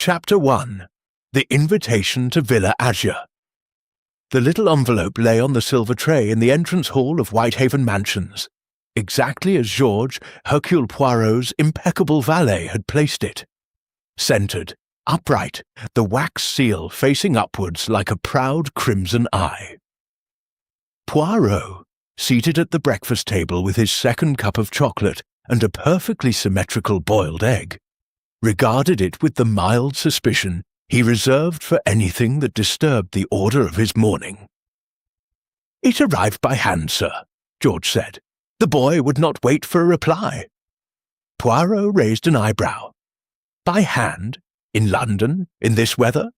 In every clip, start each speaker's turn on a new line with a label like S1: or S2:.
S1: Chapter 1. The Invitation to Villa Azure. The little envelope lay on the silver tray in the entrance hall of Whitehaven Mansions, exactly as Georges, Hercule Poirot's impeccable valet, had placed it. Centred, upright, the wax seal facing upwards like a proud crimson eye. Poirot, seated at the breakfast table with his second cup of chocolate and a perfectly symmetrical boiled egg, regarded it with the mild suspicion he reserved for anything that disturbed the order of his morning. "It arrived by hand, sir," George said. "The boy would not wait for a reply." Poirot raised an eyebrow. "By hand? In London? In this weather?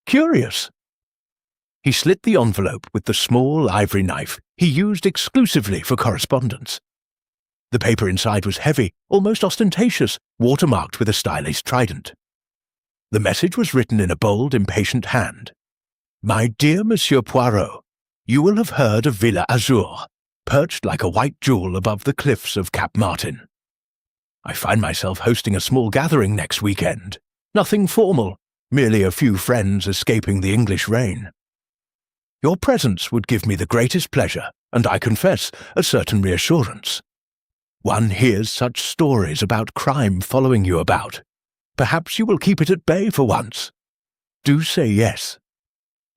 S1: Curious." He slit the envelope with the small ivory knife he used exclusively for correspondence. The paper inside was heavy, almost ostentatious, watermarked with a stylish trident. The message was written in a bold, impatient hand. "My dear Monsieur Poirot, you will have heard of Villa Azure, perched like a white jewel above the cliffs of Cap Martin. I find myself hosting a small gathering next weekend. Nothing formal, merely a few friends escaping the English rain. Your presence would give me the greatest pleasure, and I confess, a certain reassurance. One hears such stories about crime following you about. Perhaps you will keep it at bay for once. Do say yes.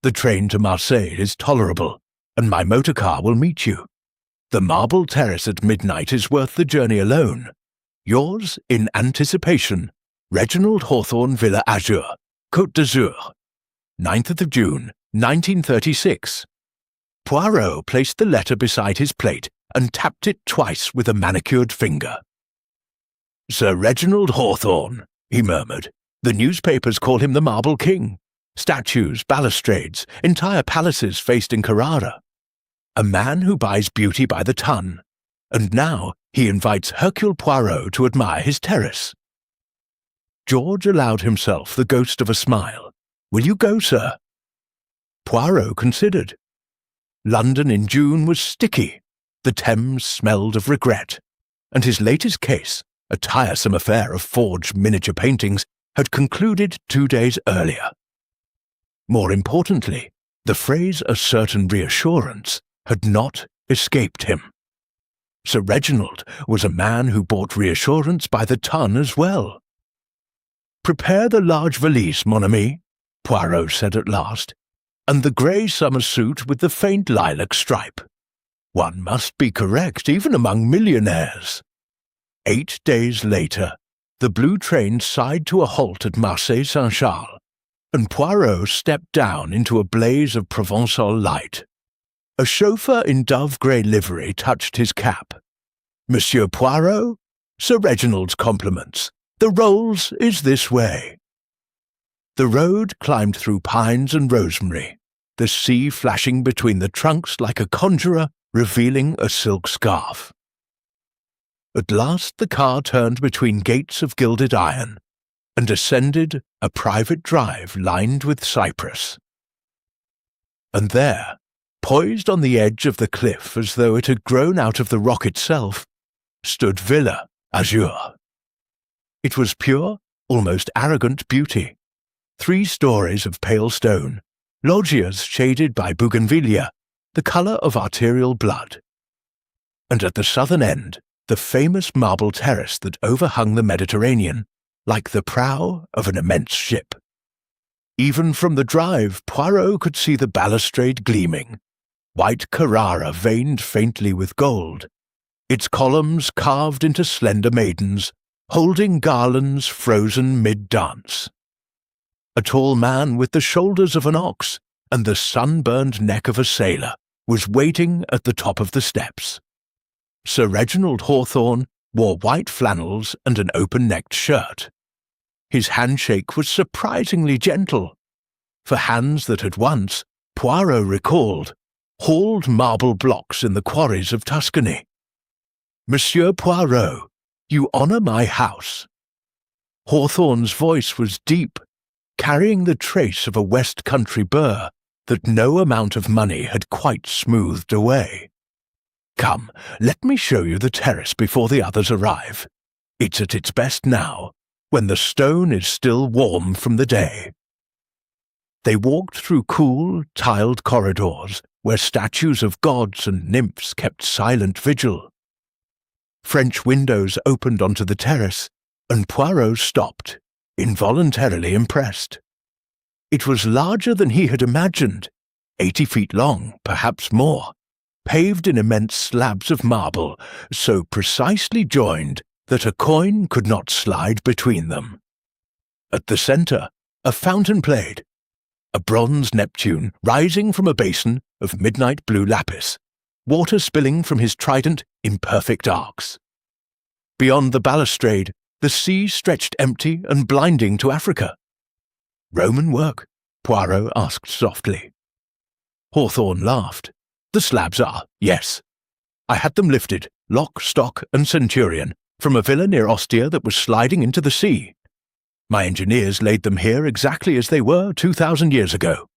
S1: The train to Marseille is tolerable, and my motor car will meet you. The marble terrace at midnight is worth the journey alone. Yours, in anticipation, Reginald Hawthorne, Villa Azure, Côte d'Azur, 9th of June, 1936. Poirot placed the letter beside his plate and tapped it twice with a manicured finger. "Sir Reginald Hawthorne," he murmured. "The newspapers call him the Marble King. Statues, balustrades, entire palaces faced in Carrara. A man who buys beauty by the ton. And now he invites Hercule Poirot to admire his terrace." George allowed himself the ghost of a smile. "Will you go, sir?" Poirot considered. London in June was sticky. The Thames smelled of regret, and his latest case, a tiresome affair of forged miniature paintings, had concluded 2 days earlier. More importantly, the phrase "a certain reassurance" had not escaped him. Sir Reginald was a man who bought reassurance by the ton as well. "Prepare the large valise, mon ami," Poirot said at last, "and the grey summer suit with the faint lilac stripe. One must be correct even among millionaires." 8 days later, the blue train sighed to a halt at Marseille-Saint-Charles, and Poirot stepped down into a blaze of Provençal light. A chauffeur in dove-grey livery touched his cap. "Monsieur Poirot, Sir Reginald's compliments. The Rolls is this way." The road climbed through pines and rosemary, the sea flashing between the trunks like a conjurer revealing a silk scarf. At last the car turned between gates of gilded iron and ascended a private drive lined with cypress. And there, poised on the edge of the cliff as though it had grown out of the rock itself, stood Villa Azure. It was pure, almost arrogant beauty. 3 stories of pale stone, loggias shaded by bougainvillea, the colour of arterial blood. And at the southern end, the famous marble terrace that overhung the Mediterranean, like the prow of an immense ship. Even from the drive, Poirot could see the balustrade gleaming, white Carrara veined faintly with gold, its columns carved into slender maidens, holding garlands frozen mid-dance. A tall man with the shoulders of an ox and the sunburned neck of a sailor was waiting at the top of the steps. Sir Reginald Hawthorne wore white flannels and an open-necked shirt. His handshake was surprisingly gentle, for hands that had once, Poirot recalled, hauled marble blocks in the quarries of Tuscany. "Monsieur Poirot, you honour my house." Hawthorne's voice was deep, carrying the trace of a West Country burr that no amount of money had quite smoothed away. "Come, let me show you the terrace before the others arrive. It's at its best now, when the stone is still warm from the day. They walked through cool, tiled corridors where statues of gods and nymphs kept silent vigil. French windows opened onto the terrace, and Poirot stopped, involuntarily impressed. It was larger than he had imagined, 80 feet long, perhaps more, paved in immense slabs of marble, so precisely joined that a coin could not slide between them. At the centre, a fountain played, a bronze Neptune rising from a basin of midnight blue lapis, water spilling from his trident in perfect arcs. Beyond the balustrade, the sea stretched empty and blinding to Africa. "Roman work?" Poirot asked softly. Hawthorne laughed. "The slabs are, yes. I had them lifted, lock, stock, and centurion, from a villa near Ostia that was sliding into the sea. My engineers laid them here exactly as they were 2,000 years ago.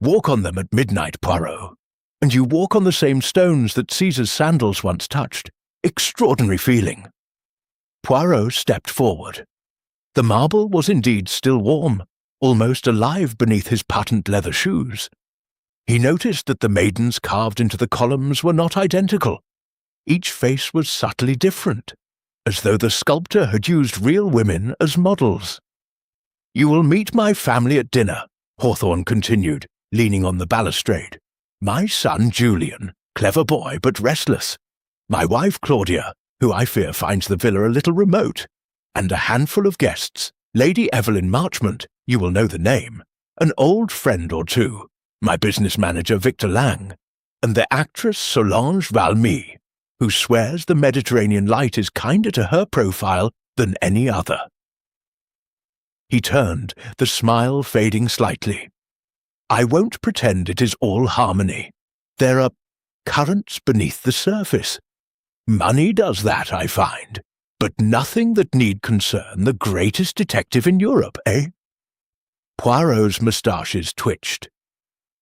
S1: Walk on them at midnight, Poirot, and you walk on the same stones that Caesar's sandals once touched. Extraordinary feeling." Poirot stepped forward. The marble was indeed still warm, almost alive beneath his patent leather shoes. He noticed that the maidens carved into the columns were not identical. Each face was subtly different, as though the sculptor had used real women as models. "You will meet my family at dinner," Hawthorne continued, leaning on the balustrade. "My son Julian, clever boy but restless. My wife Claudia, who I fear finds the villa a little remote, and a handful of guests, Lady Evelyn Marchmont, you will know the name, an old friend or two, my business manager Victor Lang, and the actress Solange Valmy, who swears the Mediterranean light is kinder to her profile than any other." He turned, the smile fading slightly. "I won't pretend it is all harmony. There are currents beneath the surface. Money does that, I find, but nothing that need concern the greatest detective in Europe, eh?" Poirot's moustaches twitched.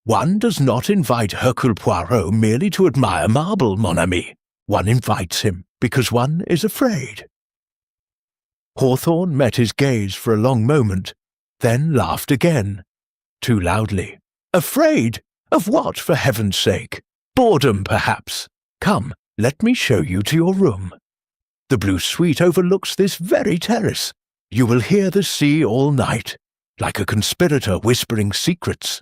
S1: "One does not invite Hercule Poirot merely to admire marble, mon ami. One invites him because one is afraid." Hawthorne met his gaze for a long moment, then laughed again, too loudly. "Afraid? Of what, for heaven's sake? Boredom, perhaps. Come, let me show you to your room. The blue suite overlooks this very terrace. You will hear the sea all night, like a conspirator whispering secrets."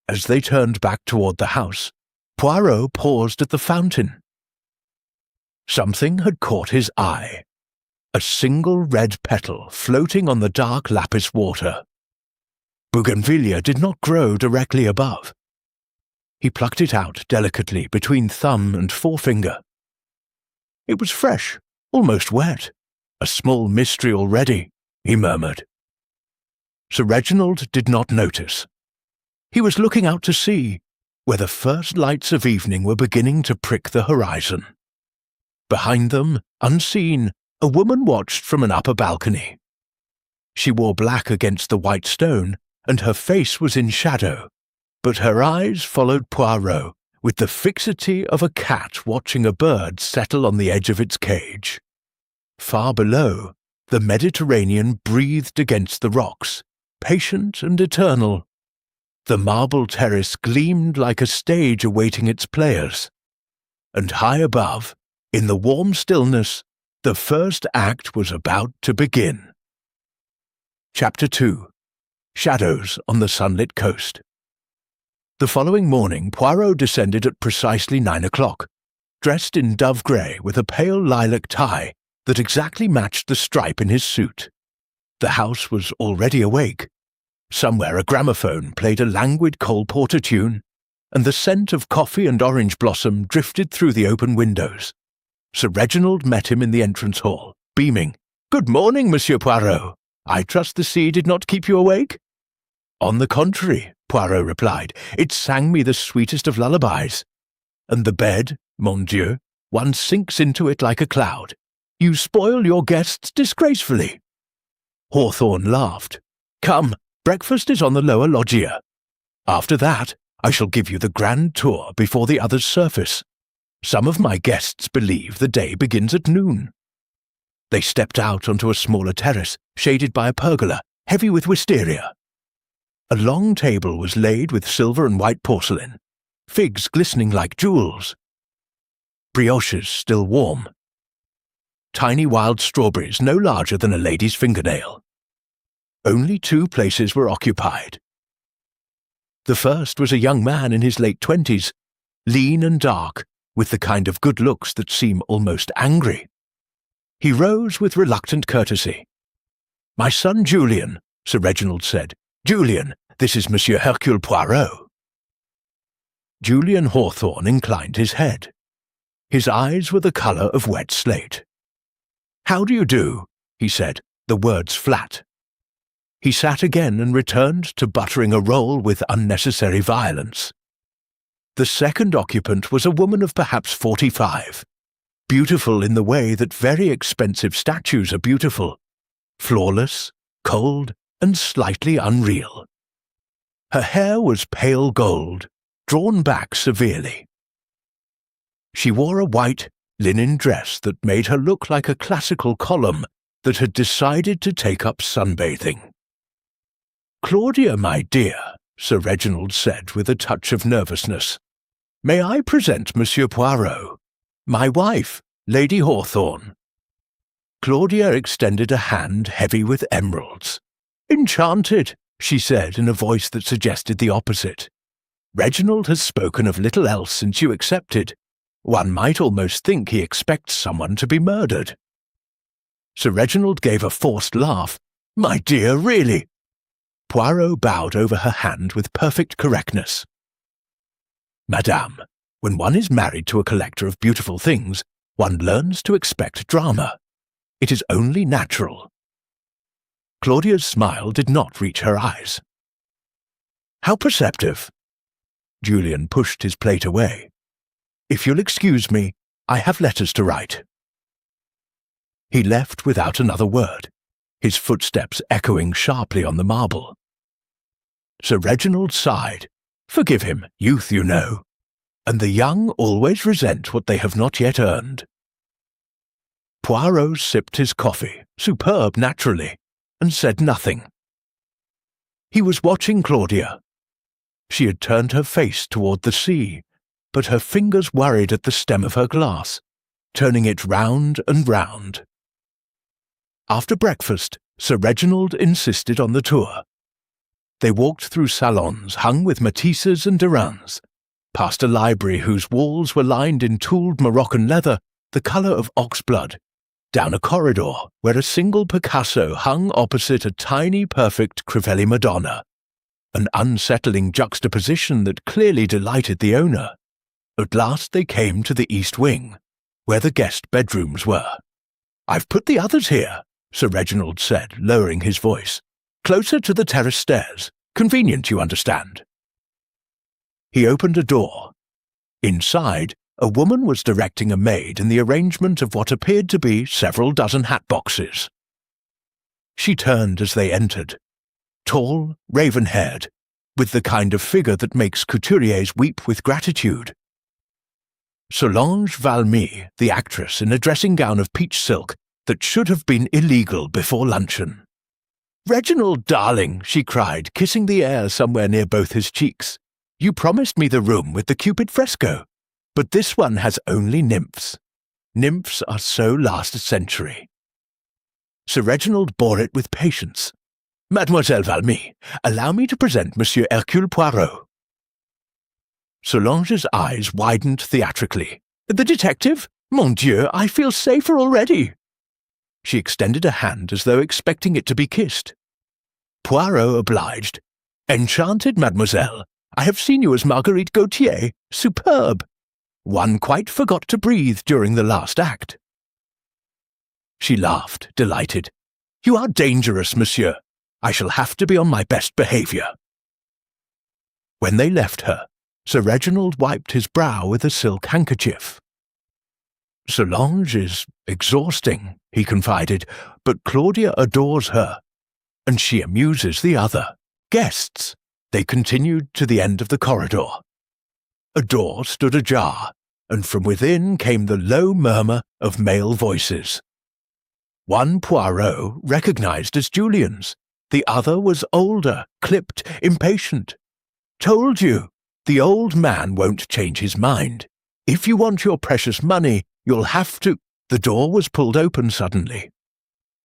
S1: As they turned back toward the house, Poirot paused at the fountain. Something had caught his eye. A single red petal floating on the dark lapis water. Bougainvillea did not grow directly above. He plucked it out delicately between thumb and forefinger. It was fresh, almost wet. "A small mystery already," he murmured. Sir Reginald did not notice. He was looking out to sea, where the first lights of evening were beginning to prick the horizon. Behind them, unseen, a woman watched from an upper balcony. She wore black against the white stone, and her face was in shadow, but her eyes followed Poirot with the fixity of a cat watching a bird settle on the edge of its cage. Far below, the Mediterranean breathed against the rocks, patient and eternal. The marble terrace gleamed like a stage awaiting its players. And high above, in the warm stillness, the first act was about to begin. Chapter 2. Shadows on the Sunlit Coast. The following morning Poirot descended at precisely 9 o'clock, dressed in dove grey with a pale lilac tie that exactly matched the stripe in his suit. The house was already awake. Somewhere a gramophone played a languid Cole Porter tune, and the scent of coffee and orange blossom drifted through the open windows. Sir Reginald met him in the entrance hall, beaming. "Good morning, Monsieur Poirot. I trust the sea did not keep you awake?" "On the contrary," Poirot replied, "it sang me the sweetest of lullabies. And the bed, mon Dieu, one sinks into it like a cloud. You spoil your guests disgracefully." Hawthorne laughed. "Come, breakfast is on the lower loggia. After that, I shall give you the grand tour before the others surface. Some of my guests believe the day begins at noon." They stepped out onto a smaller terrace, shaded by a pergola, heavy with wisteria. A long table was laid with silver and white porcelain, figs glistening like jewels, brioches still warm, tiny wild strawberries no larger than a lady's fingernail. Only 2 places were occupied. The first was a young man in his late 20s, lean and dark, with the kind of good looks that seem almost angry. He rose with reluctant courtesy. "My son Julian," Sir Reginald said. "Julian, this is Monsieur Hercule Poirot." Julian Hawthorne inclined his head. His eyes were the colour of wet slate. "How do you do?" he said, the words flat. He sat again and returned to buttering a roll with unnecessary violence. The second occupant was a woman of perhaps 45, beautiful in the way that very expensive statues are beautiful, flawless, cold, and slightly unreal. Her hair was pale gold, drawn back severely. She wore a white linen dress that made her look like a classical column that had decided to take up sunbathing. "Claudia, my dear," Sir Reginald said with a touch of nervousness, "may I present Monsieur Poirot? My wife, Lady Hawthorne." Claudia extended a hand heavy with emeralds. "Enchanted," she said in a voice that suggested the opposite. "Reginald has spoken of little else since you accepted. One might almost think he expects someone to be murdered." Sir Reginald gave a forced laugh. "My dear, really?" Poirot bowed over her hand with perfect correctness. "Madame, when one is married to a collector of beautiful things, one learns to expect drama. It is only natural." Claudia's smile did not reach her eyes. "How perceptive." Julian pushed his plate away. "If you'll excuse me, I have letters to write." He left without another word, his footsteps echoing sharply on the marble. Sir Reginald sighed. Forgive him, youth, you know, and the young always resent what they have not yet earned. Poirot sipped his coffee, superb naturally, and said nothing. He was watching Claudia. She had turned her face toward the sea, but her fingers worried at the stem of her glass, turning it round and round. After breakfast, Sir Reginald insisted on the tour. They walked through salons hung with Matisses and Durans, past a library whose walls were lined in tooled Moroccan leather the colour of oxblood, down a corridor where a single Picasso hung opposite a tiny perfect Crivelli Madonna, an unsettling juxtaposition that clearly delighted the owner. At last they came to the east wing, where the guest bedrooms were. "I've put the others here," Sir Reginald said, lowering his voice. "Closer to the terrace stairs. Convenient, you understand." He opened a door. Inside, a woman was directing a maid in the arrangement of what appeared to be several dozen hat boxes. She turned as they entered, tall, raven-haired, with the kind of figure that makes couturiers weep with gratitude. Solange Valmy, the actress, in a dressing gown of peach silk that should have been illegal before luncheon. "Reginald, darling," she cried, kissing the air somewhere near both his cheeks. "You promised me the room with the Cupid fresco, but this one has only nymphs. Nymphs are so last century." Sir Reginald bore it with patience. "Mademoiselle Valmy, allow me to present Monsieur Hercule Poirot." Solange's eyes widened theatrically. "The detective? Mon Dieu, I feel safer already." She extended a hand as though expecting it to be kissed. Poirot obliged. "Enchanted, mademoiselle. I have seen you as Marguerite Gautier. Superb. One quite forgot to breathe during the last act." She laughed, delighted. "You are dangerous, monsieur. I shall have to be on my best behaviour." When they left her, Sir Reginald wiped his brow with a silk handkerchief. "Solange is exhausting," he confided, "but Claudia adores her, and she amuses the other guests." They continued to the end of the corridor. A door stood ajar, and from within came the low murmur of male voices. One Poirot recognized as Julian's. The other was older, clipped, impatient. Told you, the old man won't change his mind. If you want your precious money, you'll have to— The door was pulled open suddenly.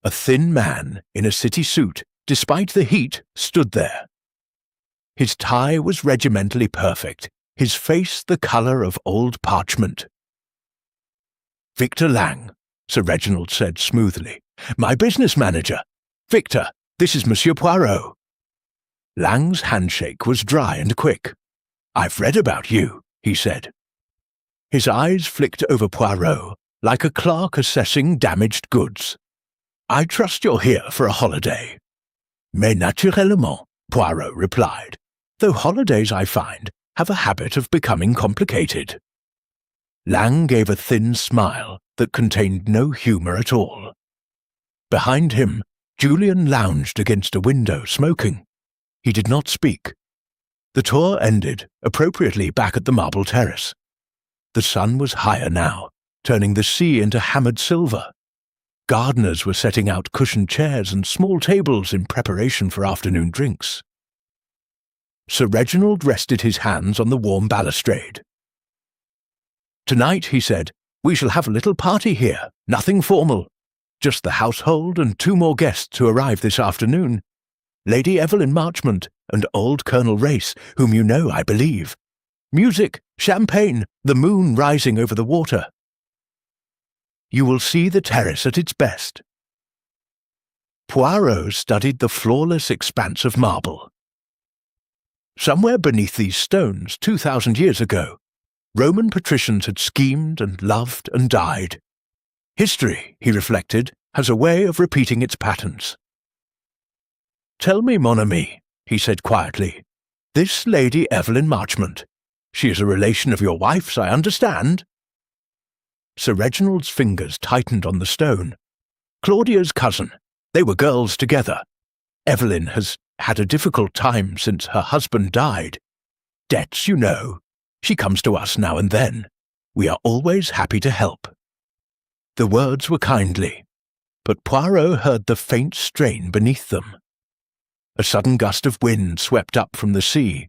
S1: A thin man in a city suit, despite the heat, stood there. His tie was regimentally perfect, his face the colour of old parchment. "Victor Lang," Sir Reginald said smoothly. "My business manager. Victor, this is Monsieur Poirot." Lang's handshake was dry and quick. "I've read about you," he said. His eyes flicked over Poirot like a clerk assessing damaged goods. "I trust you're here for a holiday." "Mais naturellement," Poirot replied, "though holidays, I find, have a habit of becoming complicated." Lang gave a thin smile that contained no humour at all. Behind him, Julian lounged against a window, smoking. He did not speak. The tour ended, appropriately back at the marble terrace. The sun was higher now, turning the sea into hammered silver. Gardeners were setting out cushioned chairs and small tables in preparation for afternoon drinks. Sir Reginald rested his hands on the warm balustrade. "Tonight," he said, "we shall have a little party here, nothing formal. Just the household and 2 more guests who arrive this afternoon. Lady Evelyn Marchmont and old Colonel Race, whom you know, I believe. Music, champagne, the moon rising over the water. You will see the terrace at its best." Poirot studied the flawless expanse of marble. Somewhere beneath these stones, 2,000 years ago, Roman patricians had schemed and loved and died. History, he reflected, has a way of repeating its patterns. "Tell me, mon ami," he said quietly, "this Lady Evelyn Marchmont, she is a relation of your wife's, I understand?" Sir Reginald's fingers tightened on the stone. "Claudia's cousin. They were girls together. Evelyn has had a difficult time since her husband died. Debts, you know. She comes to us now and then. We are always happy to help." The words were kindly, but Poirot heard the faint strain beneath them. A sudden gust of wind swept up from the sea,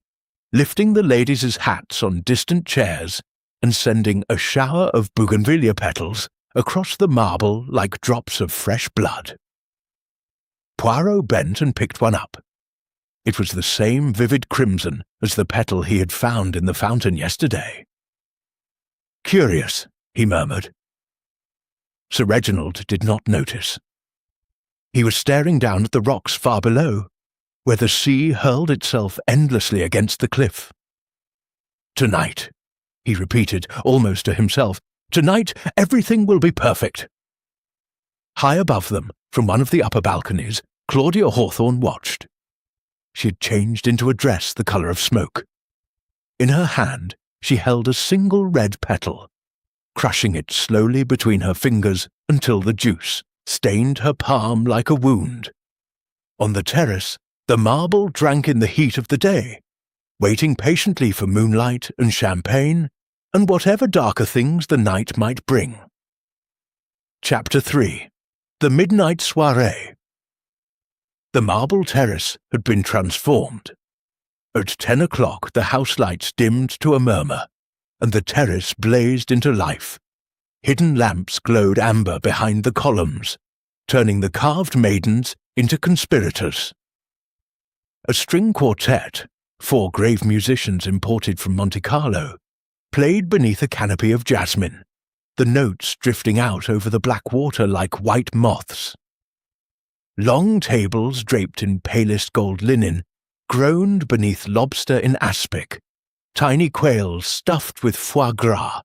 S1: lifting the ladies' hats on distant chairs and sending a shower of bougainvillea petals across the marble like drops of fresh blood. Poirot bent and picked one up. It was the same vivid crimson as the petal he had found in the fountain yesterday. "Curious," he murmured. Sir Reginald did not notice. He was staring down at the rocks far below, where the sea hurled itself endlessly against the cliff. "Tonight," he repeated, almost to himself, "tonight everything will be perfect." High above them, from one of the upper balconies, Claudia Hawthorne watched. She had changed into a dress the colour of smoke. In her hand she held a single red petal, crushing it slowly between her fingers until the juice stained her palm like a wound. On the terrace, the marble drank in the heat of the day, waiting patiently for moonlight and champagne and whatever darker things the night might bring. Chapter 3. The Midnight Soirée. The marble terrace had been transformed. At 10 o'clock the house lights dimmed to a murmur, and the terrace blazed into life. Hidden lamps glowed amber behind the columns, turning the carved maidens into conspirators. A string quartet, 4 grave musicians imported from Monte Carlo, played beneath a canopy of jasmine, the notes drifting out over the black water like white moths. Long tables draped in palest gold linen groaned beneath lobster in aspic, tiny quails stuffed with foie gras,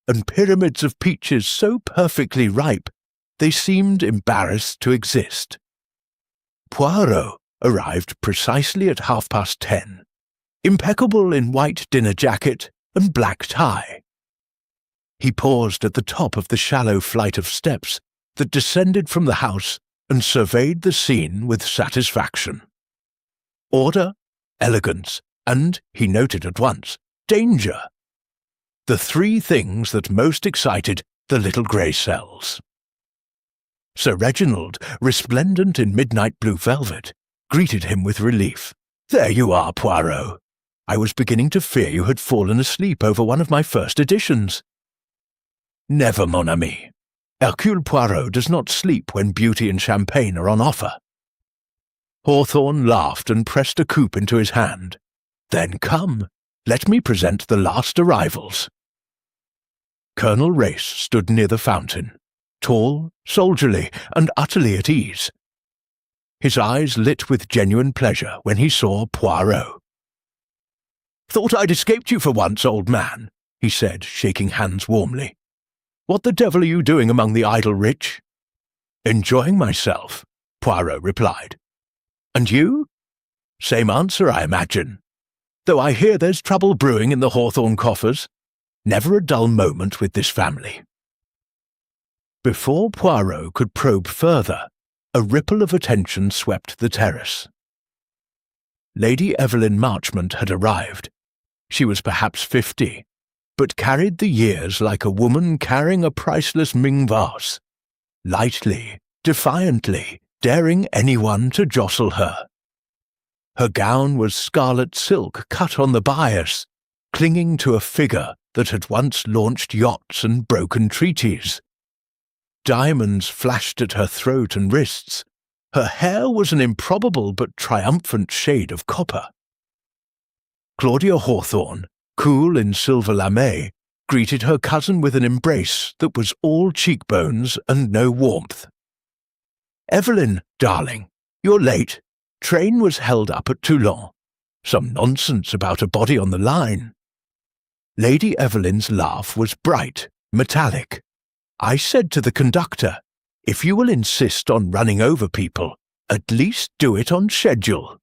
S1: and pyramids of peaches so perfectly ripe they seemed embarrassed to exist. Poirot arrived precisely at 10:30, impeccable in white dinner jacket and black tie. He paused at the top of the shallow flight of steps that descended from the house and surveyed the scene with satisfaction. Order, elegance, and, he noted at once, danger. The 3 things that most excited the little grey cells. Sir Reginald, resplendent in midnight blue velvet, greeted him with relief. "There you are, Poirot. I was beginning to fear you had fallen asleep over one of my first editions." "Never, mon ami. Hercule Poirot does not sleep when beauty and champagne are on offer." Hawthorne laughed and pressed a coupe into his hand. "Then come, let me present the last arrivals." Colonel Race stood near the fountain, tall, soldierly, and utterly at ease. His eyes lit with genuine pleasure when he saw Poirot. "Thought I'd escaped you for once, old man," he said, shaking hands warmly. "What the devil are you doing among the idle rich?" "Enjoying myself," Poirot replied. "And you?" "Same answer, I imagine. Though I hear there's trouble brewing in the Hawthorne coffers. Never a dull moment with this family." Before Poirot could probe further, a ripple of attention swept the terrace. Lady Evelyn Marchmont had arrived. She was perhaps 50, but carried the years like a woman carrying a priceless Ming vase, lightly, defiantly, daring anyone to jostle her. Her gown was scarlet silk cut on the bias, clinging to a figure that had once launched yachts and broken treaties. Diamonds flashed at her throat and wrists. Her hair was an improbable but triumphant shade of copper. Claudia Hawthorne, cool in silver lame, greeted her cousin with an embrace that was all cheekbones and no warmth. "Evelyn, darling, you're late. Train was held up at Toulon. Some nonsense about a body on the line." Lady Evelyn's laugh was bright, metallic. "I said to the conductor, if you will insist on running over people, at least do it on schedule."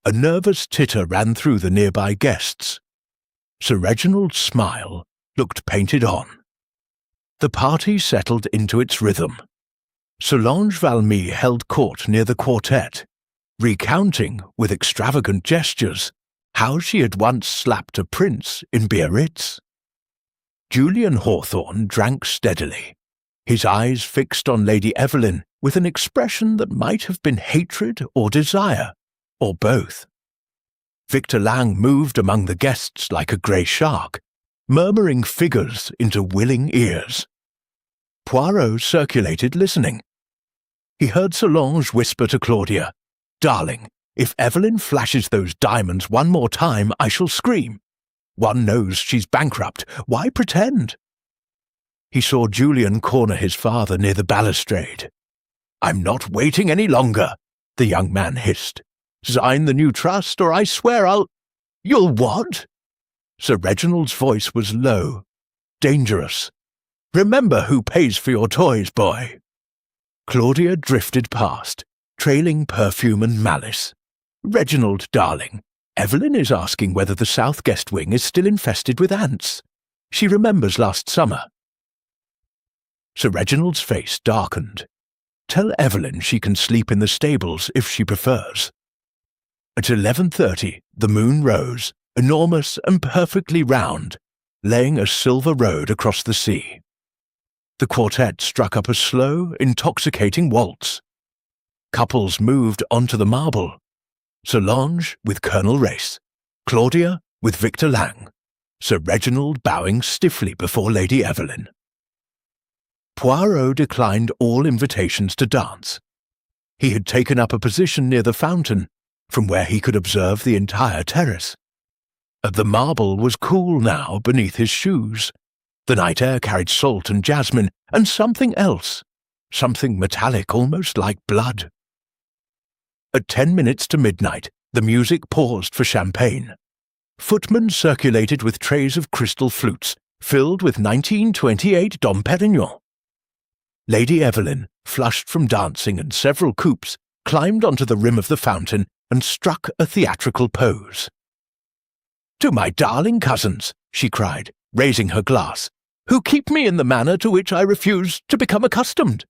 S1: A nervous titter ran through the nearby guests. Sir Reginald's smile looked painted on. The party settled into its rhythm. Solange Valmy held court near the quartet, recounting, with extravagant gestures, how she had once slapped a prince in Biarritz. Julian Hawthorne drank steadily, his eyes fixed on Lady Evelyn with an expression that might have been hatred or desire, or both. Victor Lang moved among the guests like a grey shark, murmuring figures into willing ears. Poirot circulated listening. He heard Solange whisper to Claudia, "Darling, if Evelyn flashes those diamonds one more time, I shall scream. One knows she's bankrupt. Why pretend?" He saw Julian corner his father near the balustrade. "I'm not waiting any longer," the young man hissed. "Sign the new trust, or I swear I'll—" "You'll what?" Sir Reginald's voice was low, dangerous. "Remember who pays for your toys, boy." Claudia drifted past, trailing perfume and malice. "Reginald, darling, Evelyn is asking whether the south guest wing is still infested with ants. She remembers last summer." Sir Reginald's face darkened. "Tell Evelyn she can sleep in the stables if she prefers." At 11:30, the moon rose, enormous and perfectly round, laying a silver road across the sea. The quartet struck up a slow, intoxicating waltz. Couples moved onto the marble. Solange with Colonel Race, Claudia with Victor Lang, Sir Reginald bowing stiffly before Lady Evelyn. Poirot declined all invitations to dance. He had taken up a position near the fountain, from where he could observe the entire terrace. The marble was cool now beneath his shoes. The night air carried salt and jasmine, and something else, something metallic almost like blood. At 10 minutes to midnight, the music paused for champagne. Footmen circulated with trays of crystal flutes, filled with 1928 Dom Perignon. Lady Evelyn, flushed from dancing and several coupes, climbed onto the rim of the fountain and struck a theatrical pose. "To my darling cousins," she cried, raising her glass, "who keep me in the manner to which I refuse to become accustomed."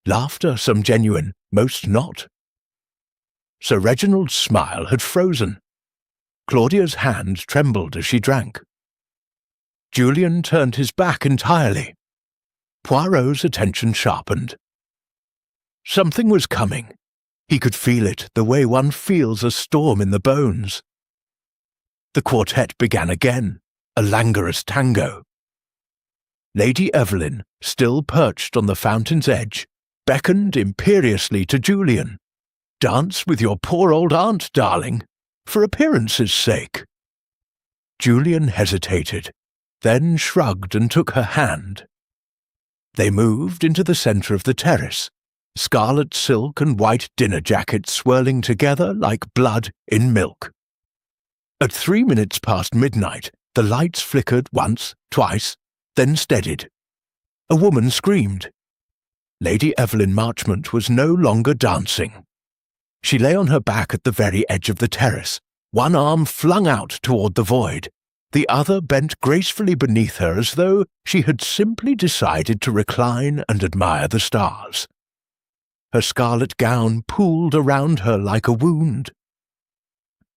S1: Laughter, some genuine, most not. Sir Reginald's smile had frozen. Claudia's hand trembled as she drank. Julian turned his back entirely. Poirot's attention sharpened. Something was coming. He could feel it the way one feels a storm in the bones. The quartet began again, a languorous tango. Lady Evelyn, still perched on the fountain's edge, beckoned imperiously to Julian. "Dance with your poor old aunt, darling, for appearance's sake." Julian hesitated, then shrugged and took her hand. They moved into the centre of the terrace, scarlet silk and white dinner jackets swirling together like blood in milk. At 3 minutes past midnight, the lights flickered once, twice, then steadied. A woman screamed. Lady Evelyn Marchmont was no longer dancing. She lay on her back at the very edge of the terrace, one arm flung out toward the void, the other bent gracefully beneath her as though she had simply decided to recline and admire the stars. Her scarlet gown pooled around her like a wound.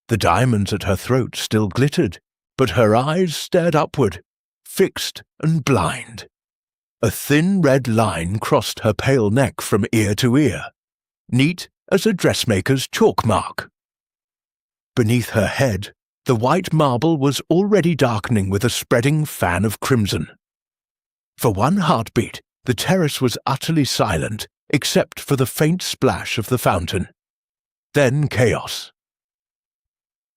S1: The diamonds at her throat still glittered, but her eyes stared upward, fixed and blind. A thin red line crossed her pale neck from ear to ear, neat as a dressmaker's chalk mark. Beneath her head, the white marble was already darkening with a spreading fan of crimson. For one heartbeat, the terrace was utterly silent, except for the faint splash of the fountain. Then chaos.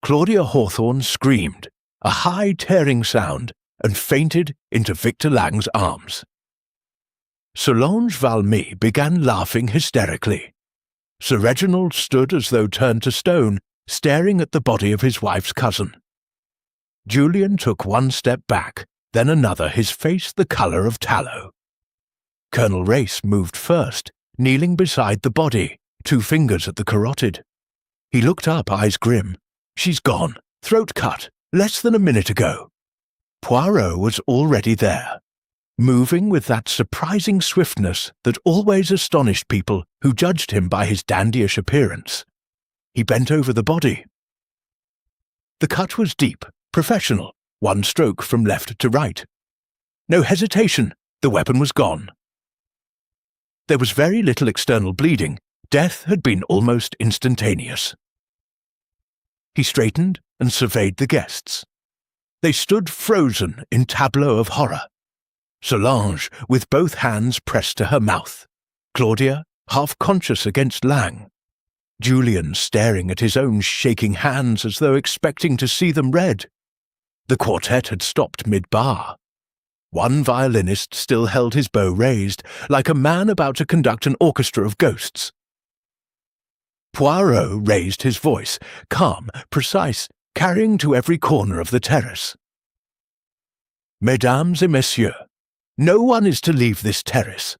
S1: Claudia Hawthorne screamed, a high tearing sound, and fainted into Victor Lang's arms. Solange Valmy began laughing hysterically. Sir Reginald stood as though turned to stone, staring at the body of his wife's cousin. Julian took one step back, then another, his face the colour of tallow. Colonel Race moved first, kneeling beside the body, 2 fingers at the carotid. He looked up, eyes grim. "She's gone. Throat cut. Less than a minute ago." Poirot was already there, moving with that surprising swiftness that always astonished people who judged him by his dandyish appearance. He bent over the body. The cut was deep, professional, 1 stroke from left to right. No hesitation, the weapon was gone. There was very little external bleeding. Death had been almost instantaneous. He straightened and surveyed the guests. They stood frozen in tableau of horror. Solange, with both hands pressed to her mouth. Claudia, half conscious against Lang. Julian staring at his own shaking hands as though expecting to see them red. The quartet had stopped mid-bar. One violinist still held his bow raised, like a man about to conduct an orchestra of ghosts. Poirot raised his voice, calm, precise, carrying to every corner of the terrace. "Mesdames et messieurs, no one is to leave this terrace.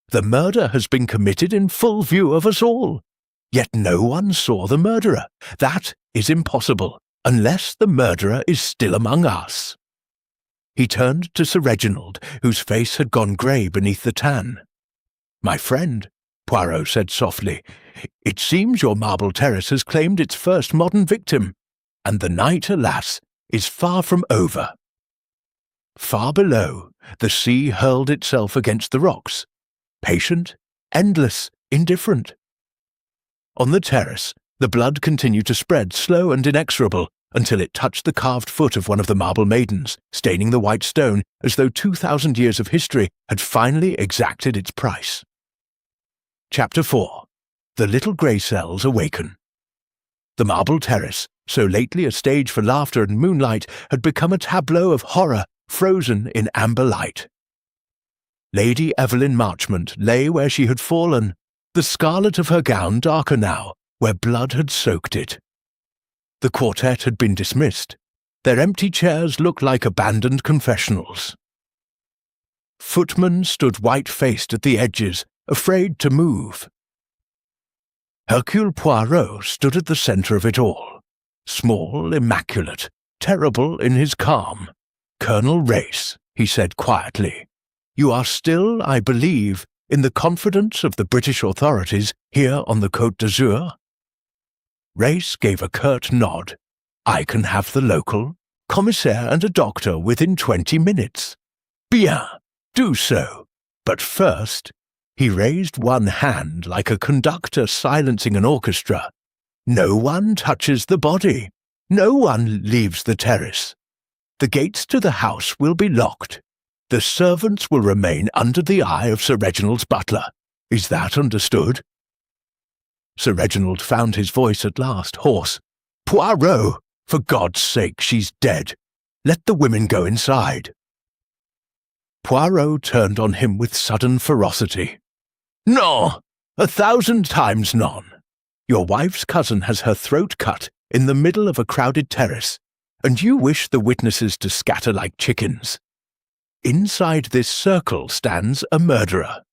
S1: The murder has been committed in full view of us all. Yet no one saw the murderer. That is impossible, unless the murderer is still among us." He turned to Sir Reginald, whose face had gone grey beneath the tan. "My friend," Poirot said softly, "it seems your marble terrace has claimed its first modern victim, and the night, alas, is far from over." Far below, the sea hurled itself against the rocks, patient, endless, indifferent. On the terrace, the blood continued to spread, slow and inexorable, until it touched the carved foot of one of the marble maidens, staining the white stone as though 2,000 years of history had finally exacted its price. Chapter 4. The Little Grey Cells Awaken. The marble terrace, so lately a stage for laughter and moonlight, had become a tableau of horror frozen in amber light. Lady Evelyn Marchmont lay where she had fallen, the scarlet of her gown darker now, where blood had soaked it. The quartet had been dismissed. Their empty chairs looked like abandoned confessionals. Footmen stood white-faced at the edges, afraid to move. Hercule Poirot stood at the centre of it all, small, immaculate, terrible in his calm. "Colonel Race," he said quietly, "you are still, I believe, in the confidence of the British authorities here on the Côte d'Azur?" Race gave a curt nod. "I can have the local, commissaire and a doctor within 20 minutes. Bien, do so. But first," He raised one hand like a conductor silencing an orchestra. "No one touches the body. No one leaves the terrace. The gates to the house will be locked. The servants will remain under the eye of Sir Reginald's butler. Is that understood?" Sir Reginald found his voice at last, hoarse. "Poirot! For God's sake, she's dead. Let the women go inside." Poirot turned on him with sudden ferocity. "No! 1,000 times none! Your wife's cousin has her throat cut in the middle of a crowded terrace, and you wish the witnesses to scatter like chickens. Inside this circle stands a murderer.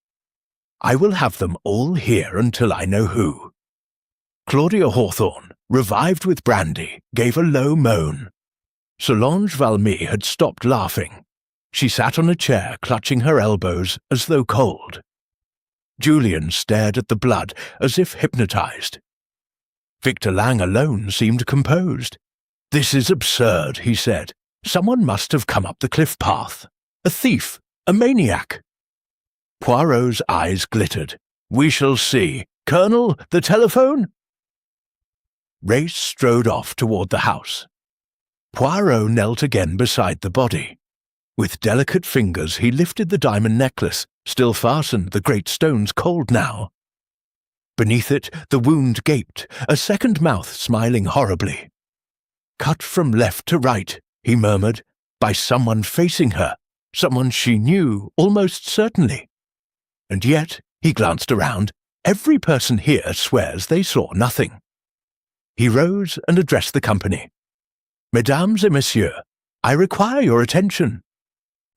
S1: I will have them all here until I know who." Claudia Hawthorne, revived with brandy, gave a low moan. Solange Valmy had stopped laughing. She sat on a chair, clutching her elbows as though cold. Julian stared at the blood as if hypnotized. Victor Lang alone seemed composed. "This is absurd," he said. "Someone must have come up the cliff path. A thief, a maniac." Poirot's eyes glittered. "We shall see. Colonel, the telephone?" Race strode off toward the house. Poirot knelt again beside the body. With delicate fingers he lifted the diamond necklace, still fastened, the great stones cold now. Beneath it the wound gaped, a second mouth smiling horribly. "Cut from left to right," he murmured, "by someone facing her, someone she knew, almost certainly. And yet," he glanced around, "every person here swears they saw nothing." He rose and addressed the company. "Mesdames et messieurs, I require your attention."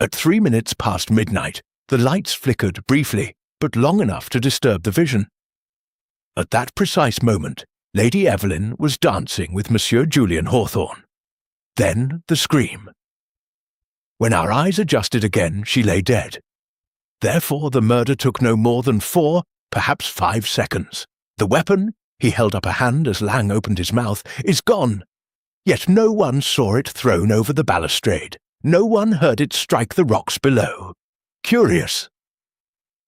S1: At 3 minutes past midnight, the lights flickered briefly, but long enough to disturb the vision. At that precise moment, Lady Evelyn was dancing with Monsieur Julian Hawthorne. Then the scream. When our eyes adjusted again, she lay dead. Therefore the murder took no more than 4, perhaps 5 seconds. The weapon, he held up a hand as Lang opened his mouth, is gone. Yet no one saw it thrown over the balustrade. No one heard it strike the rocks below. Curious.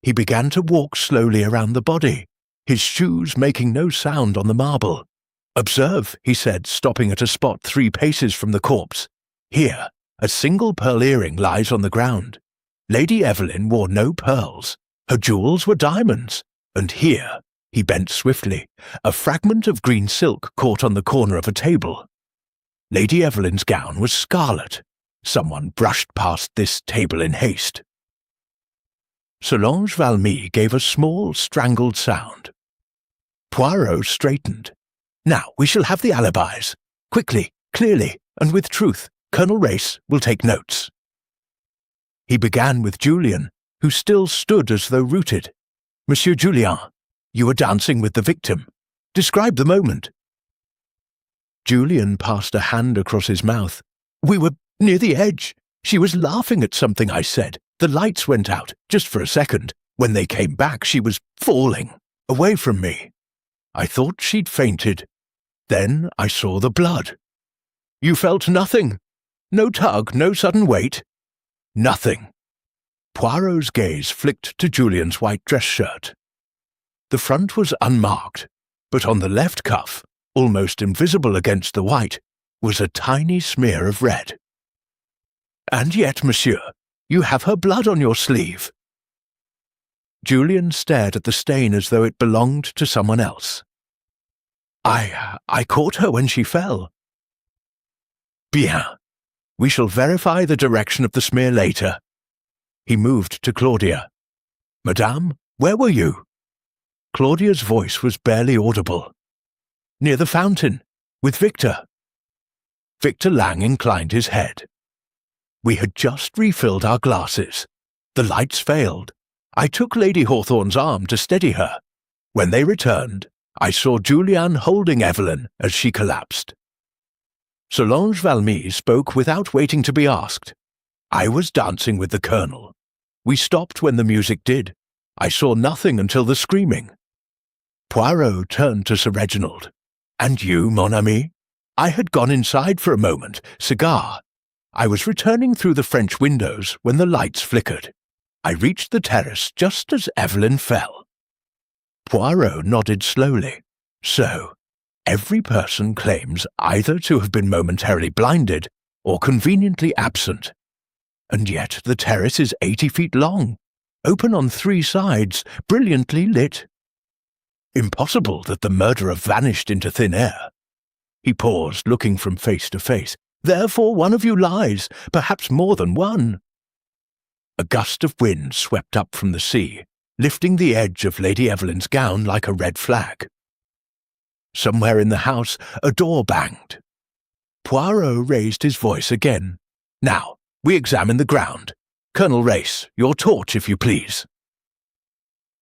S1: He began to walk slowly around the body, his shoes making no sound on the marble. "Observe," he said, stopping at a spot 3 paces from the corpse. "Here, a single pearl earring lies on the ground. Lady Evelyn wore no pearls. Her jewels were diamonds. And here," he bent swiftly, "a fragment of green silk caught on the corner of a table. Lady Evelyn's gown was scarlet. Someone brushed past this table in haste." Solange Valmy gave a small, strangled sound. Poirot straightened. "Now we shall have the alibis. Quickly, clearly, and with truth. Colonel Race will take notes." He began with Julian, who still stood as though rooted. "Monsieur Julien, you were dancing with the victim. Describe the moment." Julian passed a hand across his mouth. "We were near the edge. She was laughing at something I said. The lights went out, just for a second. When they came back, she was falling, away from me. I thought she'd fainted. Then I saw the blood." "You felt nothing? No tug, no sudden weight?" "Nothing." Poirot's gaze flicked to Julian's white dress shirt. The front was unmarked, but on the left cuff, almost invisible against the white, was a tiny smear of red. "And yet, monsieur, you have her blood on your sleeve." Julian stared at the stain as though it belonged to someone else. I caught her when she fell." "Bien. We shall verify the direction of the smear later." He moved to Claudia. "Madame, where were you?" Claudia's voice was barely audible. "Near the fountain, with Victor." Victor Lang inclined his head. "We had just refilled our glasses. The lights failed. I took Lady Hawthorne's arm to steady her. When they returned, I saw Julian holding Evelyn as she collapsed." Solange Valmy spoke without waiting to be asked. "I was dancing with the colonel. We stopped when the music did. I saw nothing until the screaming." Poirot turned to Sir Reginald. "And you, mon ami?" "I had gone inside for a moment, cigar. I was returning through the French windows when the lights flickered. I reached the terrace just as Evelyn fell." Poirot nodded slowly. "So, every person claims either to have been momentarily blinded or conveniently absent. And yet the terrace is 80 feet long, open on 3 sides, brilliantly lit. Impossible that the murderer vanished into thin air." He paused, looking from face to face. "Therefore one of you lies, perhaps more than one." A gust of wind swept up from the sea, lifting the edge of Lady Evelyn's gown like a red flag. Somewhere in the house a door banged. Poirot raised his voice again. "Now, we examine the ground. Colonel Race, your torch, if you please."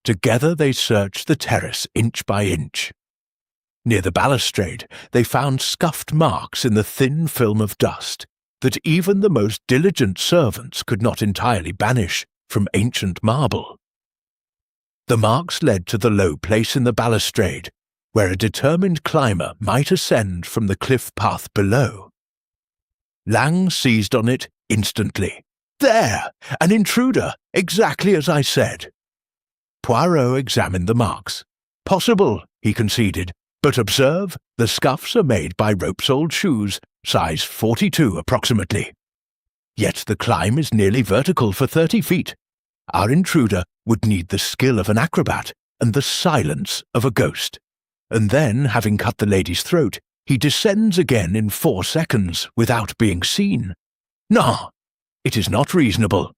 S1: Together they searched the terrace inch by inch. Near the balustrade they found scuffed marks in the thin film of dust that even the most diligent servants could not entirely banish from ancient marble. The marks led to the low place in the balustrade, where a determined climber might ascend from the cliff path below. Lang seized on it instantly. "There! An intruder, exactly as I said." Poirot examined the marks. "Possible," he conceded, "but observe, the scuffs are made by rope-soled shoes, size 42 approximately. Yet the climb is nearly vertical for 30 feet. Our intruder would need the skill of an acrobat and the silence of a ghost. And then, having cut the lady's throat, he descends again in 4 seconds without being seen. No, it is not reasonable."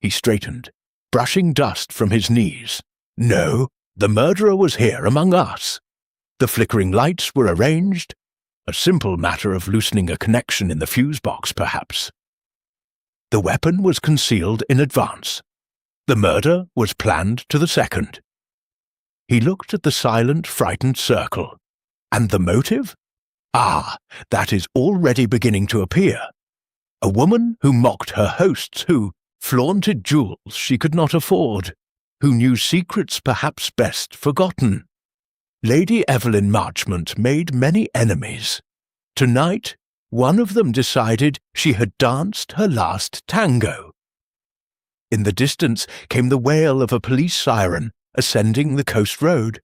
S1: He straightened, brushing dust from his knees. "No, the murderer was here among us. The flickering lights were arranged. A simple matter of loosening a connection in the fuse box, perhaps. The weapon was concealed in advance. The murder was planned to the second." He looked at the silent, frightened circle. "And the motive? Ah, that is already beginning to appear. A woman who mocked her hosts, who flaunted jewels she could not afford, who knew secrets perhaps best forgotten. Lady Evelyn Marchmont made many enemies. Tonight, one of them decided she had danced her last tango." In the distance came the wail of a police siren ascending the coast road.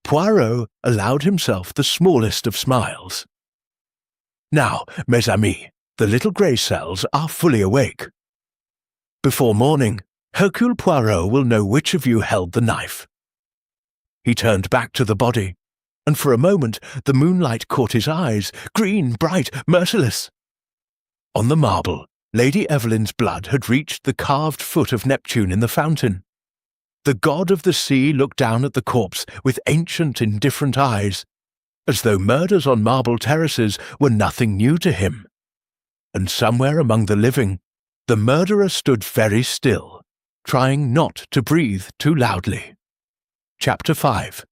S1: Poirot allowed himself the smallest of smiles. "Now, mes amis, the little grey cells are fully awake. Before morning, Hercule Poirot will know which of you held the knife." He turned back to the body, and for a moment the moonlight caught his eyes, green, bright, merciless. On the marble, Lady Evelyn's blood had reached the carved foot of Neptune in the fountain. The god of the sea looked down at the corpse with ancient, indifferent eyes, as though murders on marble terraces were nothing new to him. And somewhere among the living, the murderer stood very still, trying not to breathe too loudly. Chapter 5.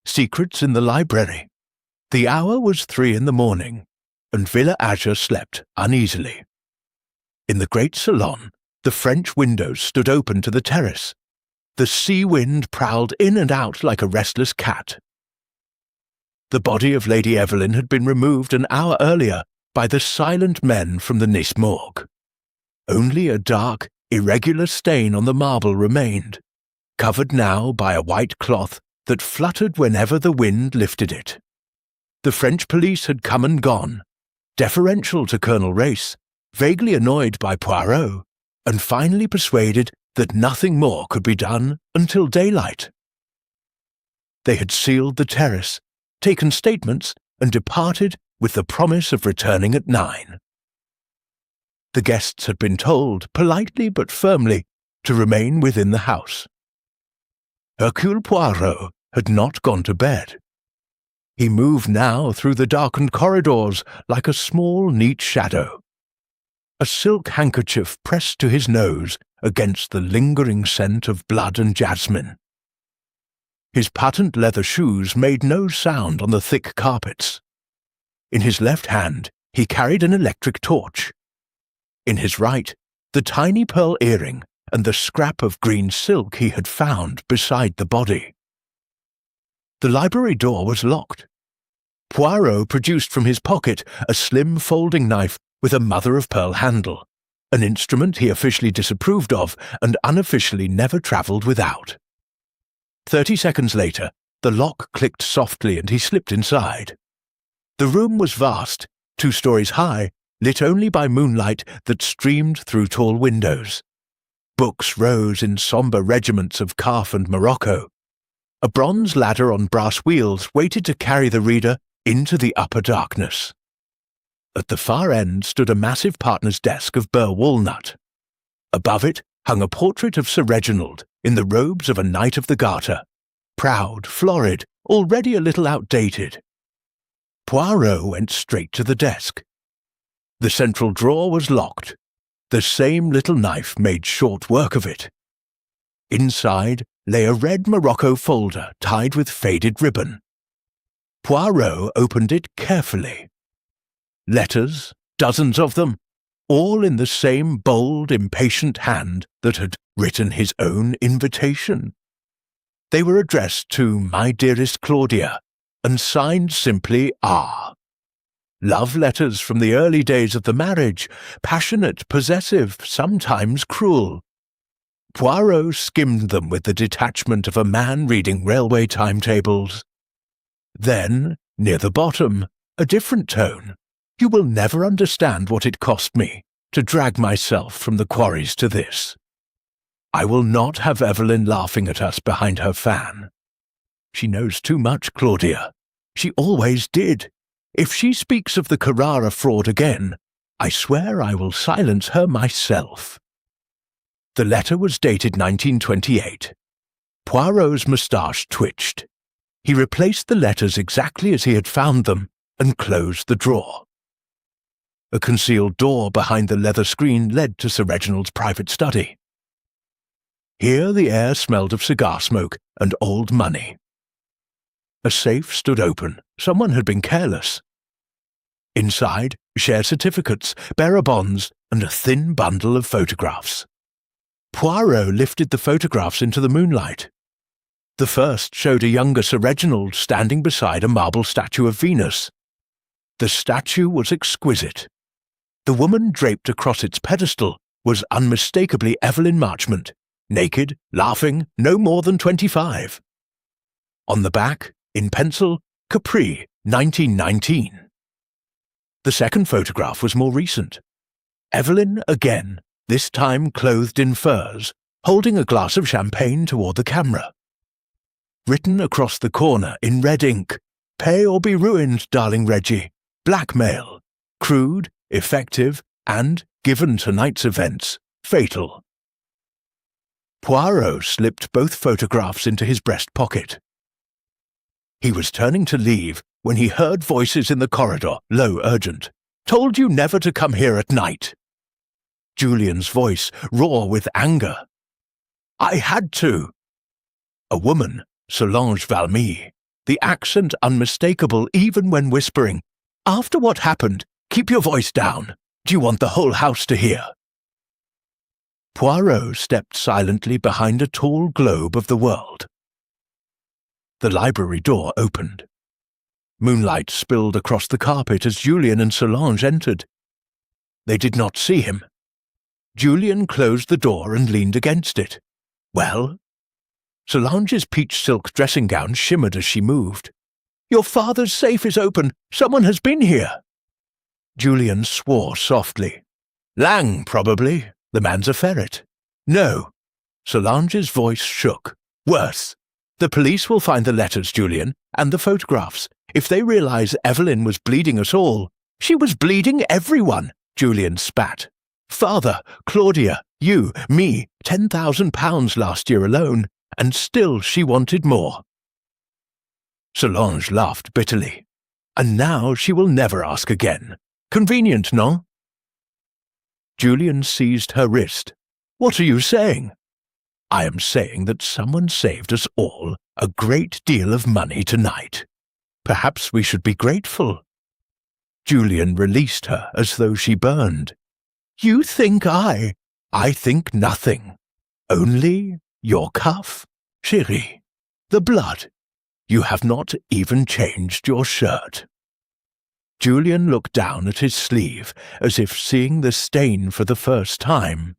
S1: Secrets in the Library. The hour was 3 in the morning, and Villa Azure slept uneasily. In the great salon, the French windows stood open to the terrace. The sea wind prowled in and out like a restless cat. The body of Lady Evelyn had been removed an hour earlier by the silent men from the Nice morgue. Only a dark, irregular stain on the marble remained, covered now by a white cloth that fluttered whenever the wind lifted it. The French police had come and gone, deferential to Colonel Race, vaguely annoyed by Poirot, and finally persuaded that nothing more could be done until daylight. They had sealed the terrace, taken statements, and departed with the promise of returning at 9. The guests had been told, politely but firmly, to remain within the house. Hercule Poirot had not gone to bed. He moved now through the darkened corridors like a small, neat shadow. A silk handkerchief pressed to his nose against the lingering scent of blood and jasmine. His patent leather shoes made no sound on the thick carpets. In his left hand he carried an electric torch. In his right, the tiny pearl earring and the scrap of green silk he had found beside the body. The library door was locked. Poirot produced from his pocket a slim folding knife with a mother-of-pearl handle, an instrument he officially disapproved of and unofficially never travelled without. 30 seconds later, the lock clicked softly and he slipped inside. The room was vast, 2 stories high, lit only by moonlight that streamed through tall windows. Books rose in sombre regiments of calf and morocco. A bronze ladder on brass wheels waited to carry the reader into the upper darkness. At the far end stood a massive partner's desk of burr walnut. Above it hung a portrait of Sir Reginald in the robes of a Knight of the Garter, proud, florid, already a little outdated. Poirot went straight to the desk. The central drawer was locked. The same little knife made short work of it. Inside lay a red morocco folder tied with faded ribbon. Poirot opened it carefully. Letters, dozens of them, all in the same bold, impatient hand that had written his own invitation. They were addressed to "My dearest Claudia," and signed simply R. Love letters from the early days of the marriage, passionate, possessive, sometimes cruel. Poirot skimmed them with the detachment of a man reading railway timetables. Then, near the bottom, a different tone. You will never understand what it cost me to drag myself from the quarries to this. I will not have Evelyn laughing at us behind her fan. She knows too much, Claudia. She always did. If she speaks of the Carrara fraud again, I swear I will silence her myself. The letter was dated 1928. Poirot's moustache twitched. He replaced the letters exactly as he had found them and closed the drawer. A concealed door behind the leather screen led to Sir Reginald's private study. Here the air smelled of cigar smoke and old money. A safe stood open. Someone had been careless. Inside, share certificates, bearer bonds, and a thin bundle of photographs. Poirot lifted the photographs into the moonlight. The first showed a younger Sir Reginald standing beside a marble statue of Venus. The statue was exquisite. The woman draped across its pedestal was unmistakably Evelyn Marchmont, naked, laughing, no more than 25. On the back, in pencil, Capri, 1919. The second photograph was more recent. Evelyn again, this time clothed in furs, holding a glass of champagne toward the camera. Written across the corner in red ink, "Pay or be ruined, darling Reggie. Blackmail. Crude, effective, and, given tonight's events, fatal." Poirot slipped both photographs into his breast pocket. He was turning to leave when he heard voices in the corridor, low, urgent. "Told you never to come here at night." Julian's voice, raw with anger. "I had to." A woman, Solange Valmy, the accent unmistakable even when whispering. "After what happened, keep your voice down. Do you want the whole house to hear?" Poirot stepped silently behind a tall globe of the world. The library door opened. Moonlight spilled across the carpet as Julian and Solange entered. They did not see him. Julian closed the door and leaned against it. "Well?" Solange's peach silk dressing gown shimmered as she moved. "Your father's safe is open. Someone has been here." Julian swore softly. "Lang, probably. The man's a ferret." "No." Solange's voice shook. "Worse. The police will find the letters, Julian, and the photographs. If they realize Evelyn was bleeding us all—" "She was bleeding everyone," Julian spat. "Father, Claudia, you, me, £10,000 last year alone, and still she wanted more." Solange laughed bitterly. "And now she will never ask again. Convenient, no?" Julian seized her wrist. "What are you saying?" "I am saying that someone saved us all a great deal of money tonight. Perhaps we should be grateful." Julian released her as though she burned. "You think I think nothing. Only your cuff, chérie. The blood. You have not even changed your shirt." Julian looked down at his sleeve, as if seeing the stain for the first time.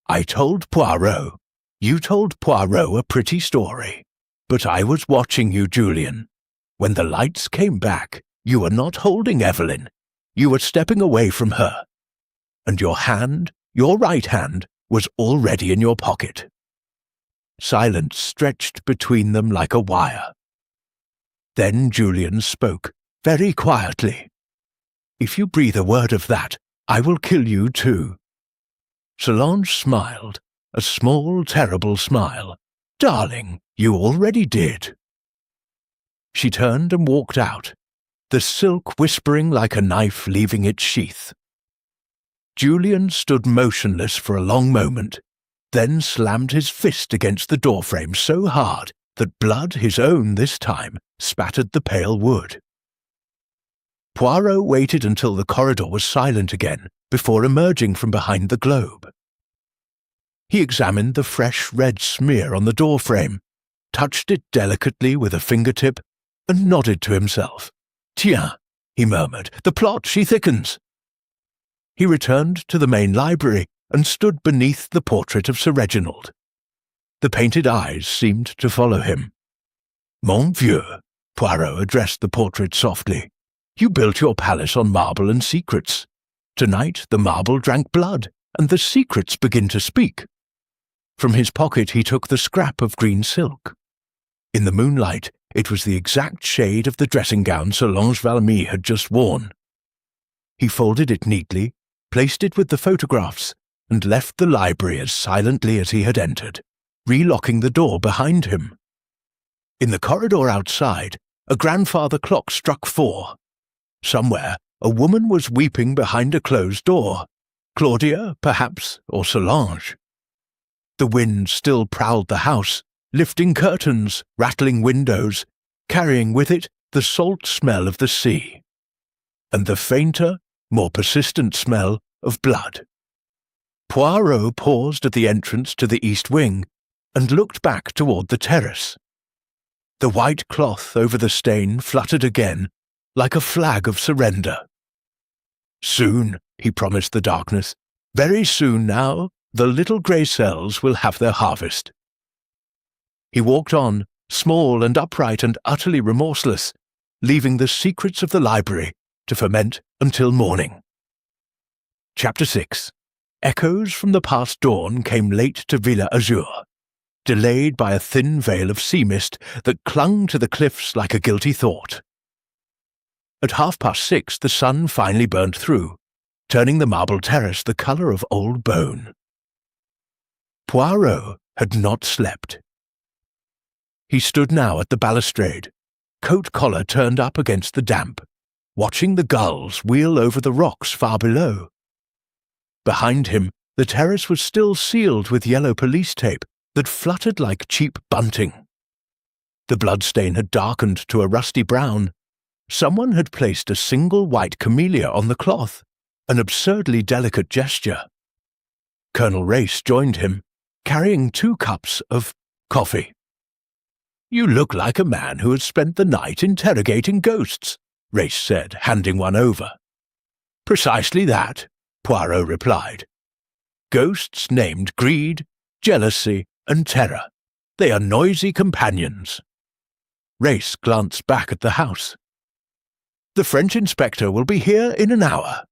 S1: "I told Poirot. You told Poirot a pretty story. But I was watching you, Julian. When the lights came back, you were not holding Evelyn. You were stepping away from her. And your hand, your right hand, was already in your pocket." Silence stretched between them like a wire. Then Julian spoke, very quietly. "If you breathe a word of that, I will kill you too." Solange smiled, a small, terrible smile. "Darling, you already did." She turned and walked out, the silk whispering like a knife leaving its sheath. Julian stood motionless for a long moment, then slammed his fist against the doorframe so hard that blood, his own this time, spattered the pale wood. Poirot waited until the corridor was silent again before emerging from behind the globe. He examined the fresh red smear on the doorframe, touched it delicately with a fingertip, and nodded to himself. "Tiens," he murmured, "the plot, she thickens." He returned to the main library and stood beneath the portrait of Sir Reginald. The painted eyes seemed to follow him. "Mon vieux," Poirot addressed the portrait softly, "you built your palace on marble and secrets. Tonight the marble drank blood, and the secrets begin to speak." From his pocket he took the scrap of green silk. In the moonlight, it was the exact shade of the dressing-gown Solange Valmy had just worn. He folded it neatly, placed it with the photographs, and left the library as silently as he had entered, relocking the door behind him. In the corridor outside, a grandfather clock struck 4. Somewhere, a woman was weeping behind a closed door. Claudia, perhaps, or Solange. The wind still prowled the house, lifting curtains, rattling windows, carrying with it the salt smell of the sea, and the fainter, more persistent smell of blood. Poirot paused at the entrance to the east wing and looked back toward the terrace. The white cloth over the stain fluttered again, like a flag of surrender. "Soon," he promised the darkness, "very soon now, the little grey cells will have their harvest." He walked on, small and upright and utterly remorseless, leaving the secrets of the library to ferment until morning. Chapter 6. Echoes from the past dawn came late to Villa Azur, delayed by a thin veil of sea mist that clung to the cliffs like a guilty thought. At 6:30 the sun finally burned through, turning the marble terrace the colour of old bone. Poirot had not slept. He stood now at the balustrade, coat collar turned up against the damp, watching the gulls wheel over the rocks far below. Behind him, the terrace was still sealed with yellow police tape that fluttered like cheap bunting. The bloodstain had darkened to a rusty brown. Someone had placed a single white camellia on the cloth, an absurdly delicate gesture. Colonel Race joined him, carrying 2 cups of coffee. "You look like a man who has spent the night interrogating ghosts," Race said, handing one over. "Precisely that," Poirot replied. "Ghosts named greed, jealousy, and terror. They are noisy companions." Race glanced back at the house. "The French inspector will be here in an hour.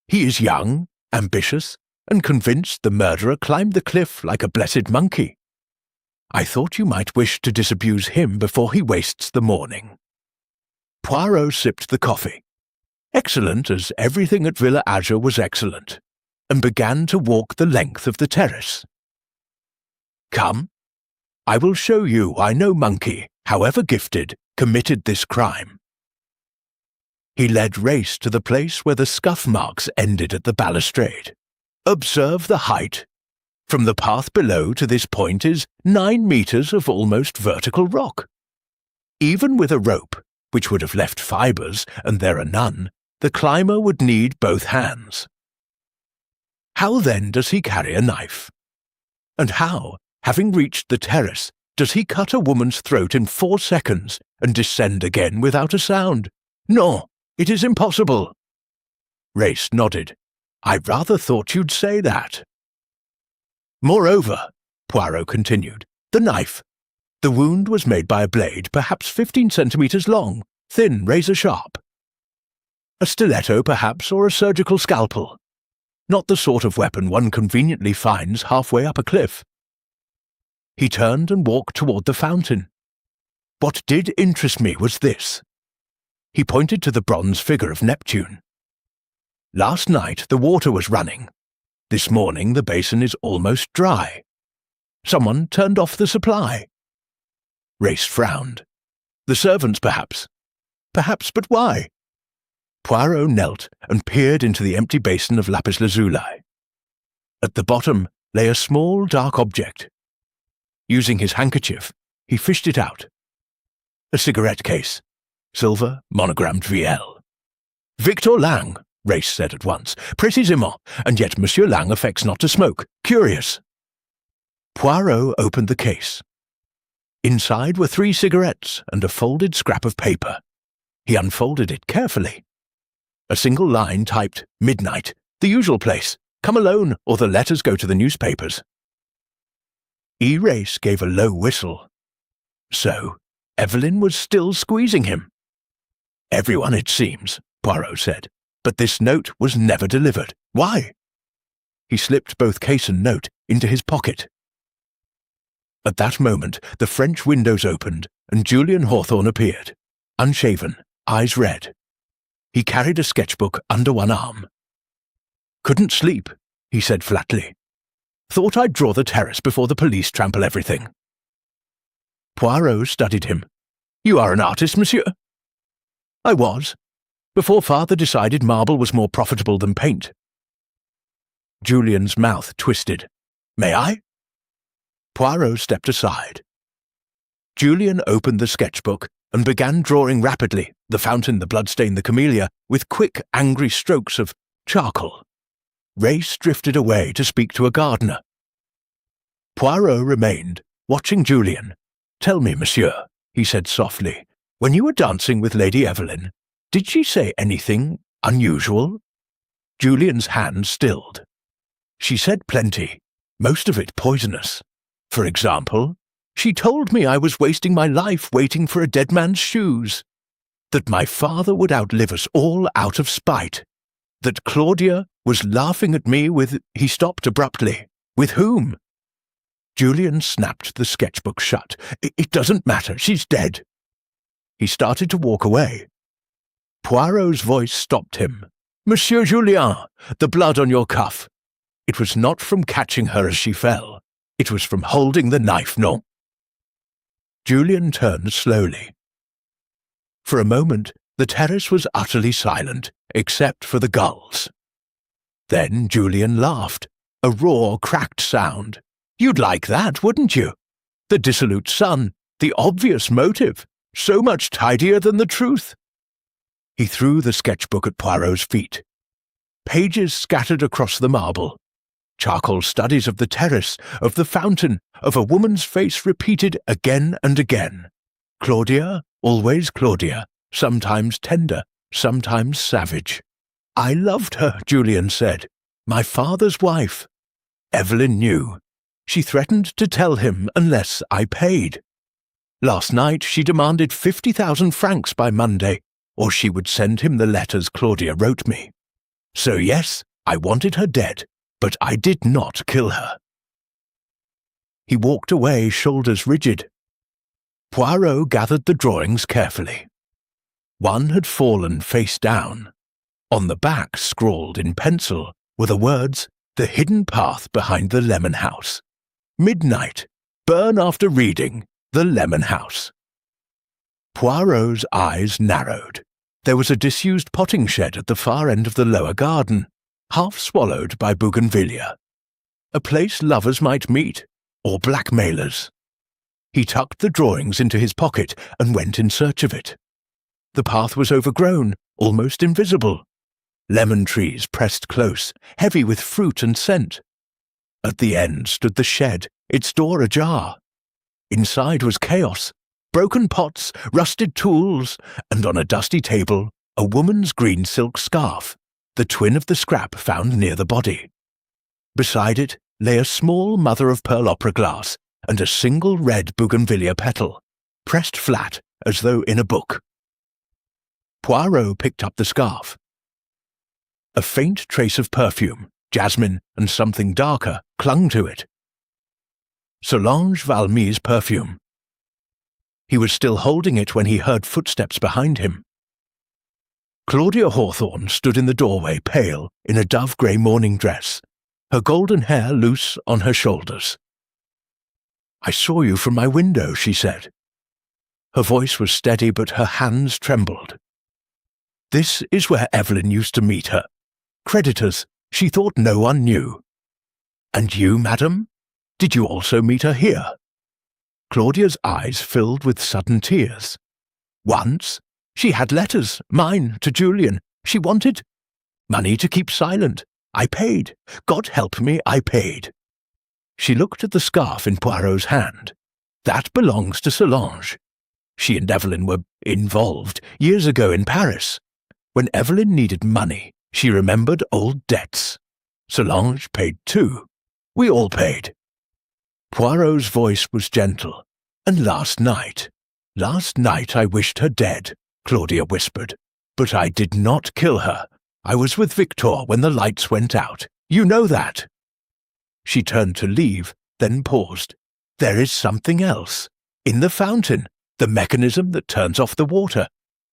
S1: He is young, ambitious, and convinced the murderer climbed the cliff like a blessed monkey. I thought you might wish to disabuse him before he wastes the morning." Poirot sipped the coffee, excellent as everything at Villa Azur was excellent, and began to walk the length of the terrace. "Come, I will show you why no monkey, however gifted, committed this crime." He led Race to the place where the scuff marks ended at the balustrade. "Observe the height. From the path below to this point is 9 meters of almost vertical rock. Even with a rope, which would have left fibers, and there are none, the climber would need both hands. How then does he carry a knife? And how, having reached the terrace, does he cut a woman's throat in 4 seconds and descend again without a sound? No, It is impossible." Race nodded. "I rather thought you'd say that." "Moreover," Poirot continued, "the knife. The wound was made by a blade perhaps 15 centimetres long, thin, razor-sharp. A stiletto, perhaps, or a surgical scalpel. Not the sort of weapon one conveniently finds halfway up a cliff." He turned and walked toward the fountain. What did interest me was this. He pointed to the bronze figure of Neptune. "Last night the water was running. This morning the basin is almost dry. Someone turned off the supply." Race frowned. "The servants, perhaps." "Perhaps, but why?" Poirot knelt and peered into the empty basin of lapis lazuli. At the bottom lay a small dark object. Using his handkerchief, he fished it out. A cigarette case. Silver, monogrammed VL. "Victor Lang," Race said at once. "Précisément, and yet Monsieur Lang affects not to smoke. Curious." Poirot opened the case. Inside were 3 cigarettes and a folded scrap of paper. He unfolded it carefully. A single line typed, "Midnight, the usual place. Come alone, or the letters go to the newspapers." Race gave a low whistle. So, Evelyn was still squeezing him. "Everyone, it seems," Poirot said. "But this note was never delivered. Why?" He slipped both case and note into his pocket. At that moment, the French windows opened, and Julian Hawthorne appeared, unshaven, eyes red. He carried a sketchbook under one arm. "Couldn't sleep," he said flatly. "Thought I'd draw the terrace before the police trample everything." Poirot studied him. "You are an artist, monsieur?" "I was, before father decided marble was more profitable than paint." Julian's mouth twisted. "May I?" Poirot stepped aside. Julian opened the sketchbook and began drawing rapidly, the fountain, the bloodstain, the camellia, with quick, angry strokes of charcoal. Race drifted away to speak to a gardener. Poirot remained, watching Julian. "Tell me, monsieur," he said softly, "when you were dancing with Lady Evelyn, did she say anything unusual?" Julian's hand stilled. "She said plenty, most of it poisonous. For example, she told me I was wasting my life waiting for a dead man's shoes, that my father would outlive us all out of spite, that Claudia was laughing at me with—" He stopped abruptly. "With whom?" Julian snapped the sketchbook shut. It doesn't matter, she's dead." He started to walk away. Poirot's voice stopped him. "Monsieur Julien, the blood on your cuff. It was not from catching her as she fell. It was from holding the knife, no?" Julian turned slowly. For a moment, the terrace was utterly silent, except for the gulls. Then Julian laughed, a raw, cracked sound. "You'd like that, wouldn't you? The dissolute son, the obvious motive, so much tidier than the truth." He threw the sketchbook at Poirot's feet. Pages scattered across the marble. Charcoal studies of the terrace, of the fountain, of a woman's face repeated again and again. Claudia, always Claudia, sometimes tender, sometimes savage. "I loved her," Julian said. "My father's wife. Evelyn knew. She threatened to tell him unless I paid. Last night she demanded 50,000 francs by Monday, or she would send him the letters Claudia wrote me. So yes, I wanted her dead, but I did not kill her." He walked away, shoulders rigid. Poirot gathered the drawings carefully. One had fallen face down. On the back, scrawled in pencil, were the words, "The hidden path behind the lemon house. Midnight. Burn after reading. The lemon house." Poirot's eyes narrowed. There was a disused potting shed at the far end of the lower garden, half swallowed by bougainvillea. A place lovers might meet, or blackmailers. He tucked the drawings into his pocket and went in search of it. The path was overgrown, almost invisible. Lemon trees pressed close, heavy with fruit and scent. At the end stood the shed, its door ajar. Inside was chaos, broken pots, rusted tools, and on a dusty table a woman's green silk scarf, the twin of the scrap found near the body. Beside it lay a small mother-of-pearl opera glass and a single red bougainvillea petal, pressed flat as though in a book. Poirot picked up the scarf. A faint trace of perfume, jasmine and something darker, clung to it. Solange Valmy's perfume. He was still holding it when he heard footsteps behind him. Claudia Hawthorne stood in the doorway, pale, in a dove-grey morning dress, her golden hair loose on her shoulders. "I saw you from my window," she said. Her voice was steady, but her hands trembled. "This is where Evelyn used to meet her. Creditors, she thought no one knew." "And you, madam? Did you also meet her here?" Claudia's eyes filled with sudden tears. "Once. She had letters, mine, to Julian. She wanted money to keep silent. I paid. God help me, I paid." She looked at the scarf in Poirot's hand. "That belongs to Solange. She and Evelyn were involved years ago in Paris. When Evelyn needed money, she remembered old debts. Solange paid too. We all paid." Poirot's voice was gentle. "And last night I wished her dead," Claudia whispered. "But I did not kill her. I was with Victor when the lights went out. You know that." She turned to leave, then paused. "There is something else. In the fountain, the mechanism that turns off the water.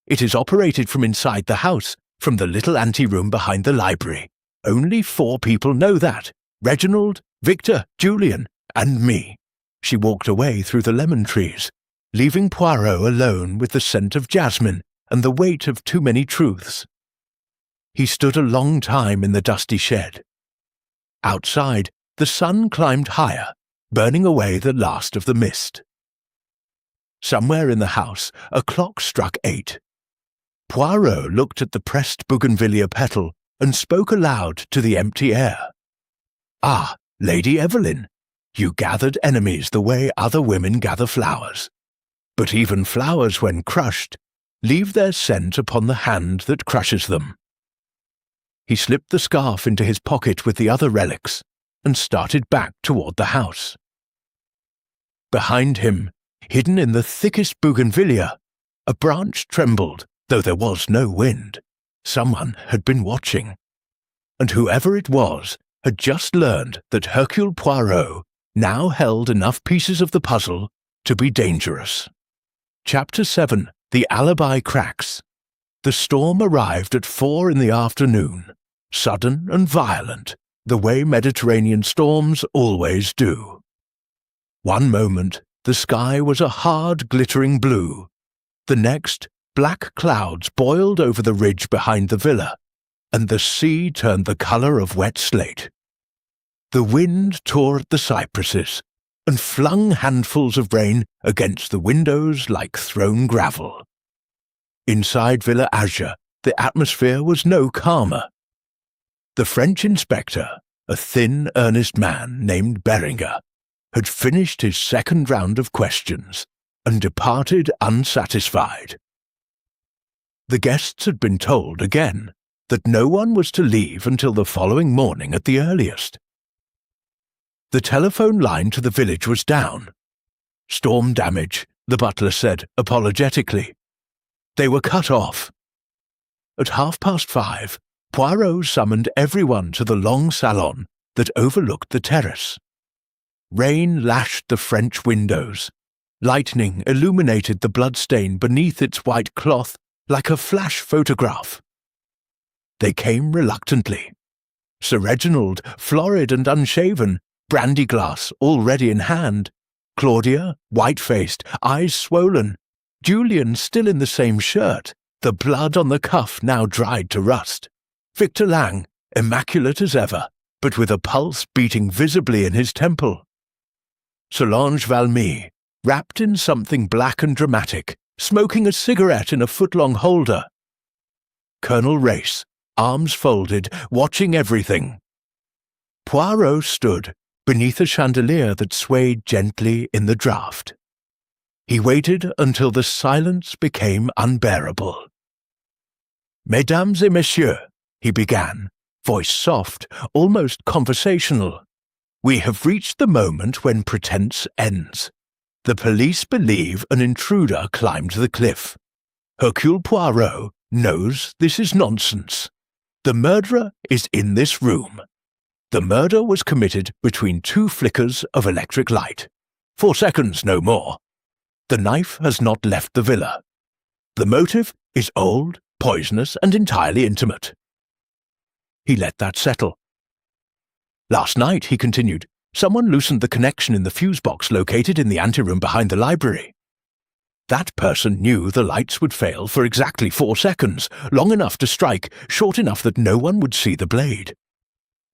S1: It is operated from inside the house, from the little anteroom behind the library. Only 4 people know that. Reginald, Victor, Julian, and me." She walked away through the lemon trees, leaving Poirot alone with the scent of jasmine and the weight of too many truths. He stood a long time in the dusty shed. Outside, the sun climbed higher, burning away the last of the mist. Somewhere in the house, a clock struck 8. Poirot looked at the pressed bougainvillea petal and spoke aloud to the empty air. "Ah, Lady Evelyn, you gathered enemies the way other women gather flowers. But even flowers, when crushed, leave their scent upon the hand that crushes them." He slipped the scarf into his pocket with the other relics and started back toward the house. Behind him, hidden in the thickest bougainvillea, a branch trembled, though there was no wind. Someone had been watching. And whoever it was had just learned that Hercule Poirot now held enough pieces of the puzzle to be dangerous. Chapter 7. The Alibi Cracks. The storm arrived at 4 in the afternoon, sudden and violent, the way Mediterranean storms always do. One moment, the sky was a hard, glittering blue. The next, black clouds boiled over the ridge behind the villa, and the sea turned the colour of wet slate. The wind tore at the cypresses and flung handfuls of rain against the windows like thrown gravel. Inside Villa Azure, the atmosphere was no calmer. The French inspector, a thin, earnest man named Beringer, had finished his second round of questions and departed unsatisfied. The guests had been told again that no one was to leave until the following morning at the earliest. The telephone line to the village was down. "Storm damage," the butler said apologetically. They were cut off. At 5:30, Poirot summoned everyone to the long salon that overlooked the terrace. Rain lashed the French windows. Lightning illuminated the bloodstain beneath its white cloth like a flash photograph. They came reluctantly. Sir Reginald, florid and unshaven, brandy glass already in hand. Claudia, white-faced, eyes swollen. Julian still in the same shirt, the blood on the cuff now dried to rust. Victor Lang, immaculate as ever, but with a pulse beating visibly in his temple. Solange Valmy, wrapped in something black and dramatic, smoking a cigarette in a foot-long holder. Colonel Race, arms folded, watching everything. Poirot stood beneath a chandelier that swayed gently in the draught. He waited until the silence became unbearable. Mesdames et messieurs, he began, voice soft, almost conversational. We have reached the moment when pretense ends. The police believe an intruder climbed the cliff. Hercule Poirot knows this is nonsense. The murderer is in this room. The murder was committed between 2 flickers of electric light. 4 seconds, no more. The knife has not left the villa. The motive is old, poisonous, and entirely intimate. He let that settle. Last night, he continued, someone loosened the connection in the fuse box located in the anteroom behind the library. That person knew the lights would fail for exactly 4 seconds, long enough to strike, short enough that no one would see the blade.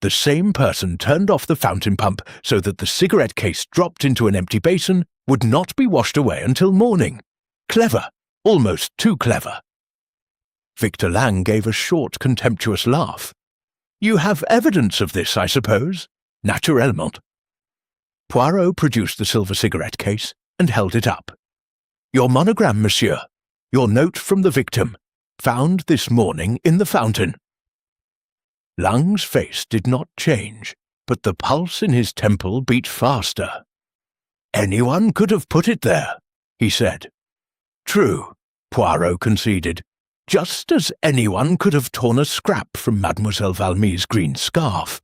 S1: The same person turned off the fountain pump so that the cigarette case dropped into an empty basin would not be washed away until morning. Clever, almost too clever. Victor Lang gave a short, contemptuous laugh. You have evidence of this, I suppose? Naturellement. Poirot produced the silver cigarette case and held it up. Your monogram, monsieur. Your note from the victim. Found this morning in the fountain. Lang's face did not change, but the pulse in his temple beat faster. Anyone could have put it there, he said. True, Poirot conceded. Just as anyone could have torn a scrap from Mademoiselle Valmy's green scarf,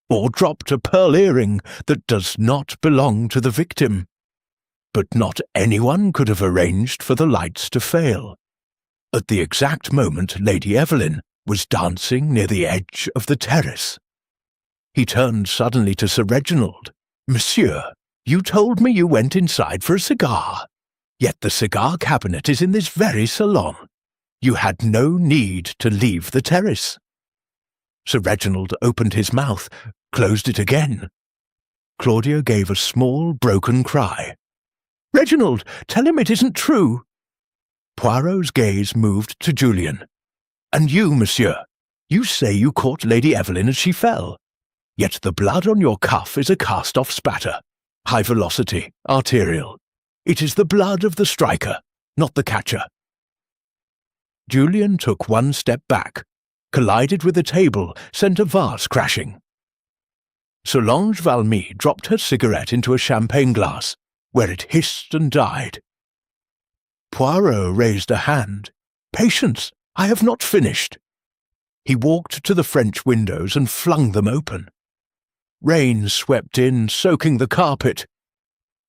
S1: or dropped a pearl earring that does not belong to the victim. But not anyone could have arranged for the lights to fail. At the exact moment Lady Evelyn was dancing near the edge of the terrace. He turned suddenly to Sir Reginald. Monsieur, you told me you went inside for a cigar. Yet the cigar cabinet is in this very salon. You had no need to leave the terrace. Sir Reginald opened his mouth, closed it again. Claudia gave a small, broken cry. Reginald, tell him it isn't true. Poirot's gaze moved to Julian. And you, monsieur, you say you caught Lady Evelyn as she fell. Yet the blood on your cuff is a cast-off spatter. High velocity, arterial. It is the blood of the striker, not the catcher. Julian took 1 step back, collided with a table, sent a vase crashing. Solange Valmy dropped her cigarette into a champagne glass, where it hissed and died. Poirot raised a hand. Patience, I have not finished. He walked to the French windows and flung them open. Rain swept in, soaking the carpet.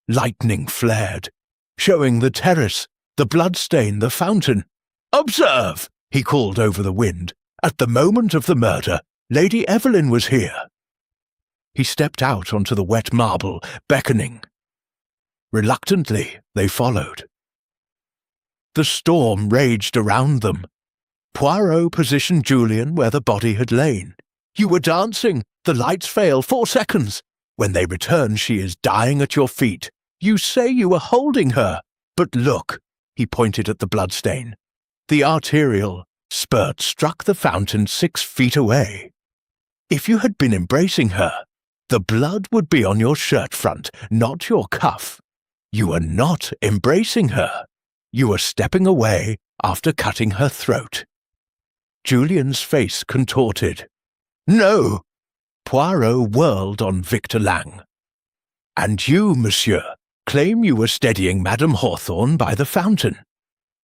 S1: Lightning flared, showing the terrace, the bloodstain, the fountain. Observe, he called over the wind. At the moment of the murder, Lady Evelyn was here. He stepped out onto the wet marble, beckoning. Reluctantly, they followed. The storm raged around them. Poirot positioned Julian where the body had lain. You were dancing. The lights fail 4 seconds. When they return, she is dying at your feet. You say you were holding her. But look, he pointed at the bloodstain. The arterial spurt struck the fountain 6 feet away. If you had been embracing her, the blood would be on your shirt front, not your cuff. You were not embracing her. You were stepping away after cutting her throat. Julian's face contorted. No! Poirot whirled on Victor Lang. And you, monsieur, claim you were steadying Madame Hawthorne by the fountain.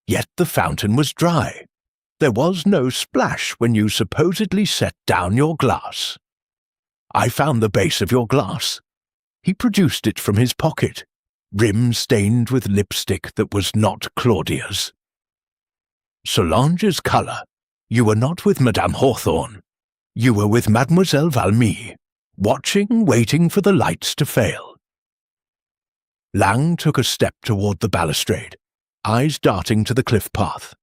S1: Yet the fountain was dry. There was no splash when you supposedly set down your glass. I found the base of your glass. He produced it from his pocket, rim stained with lipstick that was not Claudia's. Solange's colour. You were not with Madame Hawthorne. You were with Mademoiselle Valmy, watching, waiting for the lights to fail. Lang took a step toward the balustrade, eyes darting to the cliff path.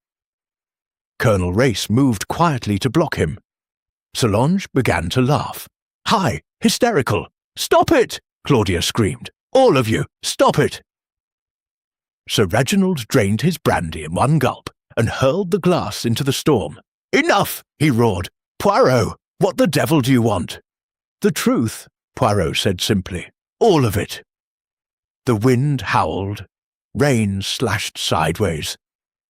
S1: Colonel Race moved quietly to block him. Solange began to laugh. Hi, hysterical! Stop it! Claudia screamed. All of you, stop it! Sir Reginald drained his brandy in one gulp and hurled the glass into the storm. Enough! He roared. Poirot, what the devil do you want? The truth, Poirot said simply. All of it. The wind howled. Rain slashed sideways.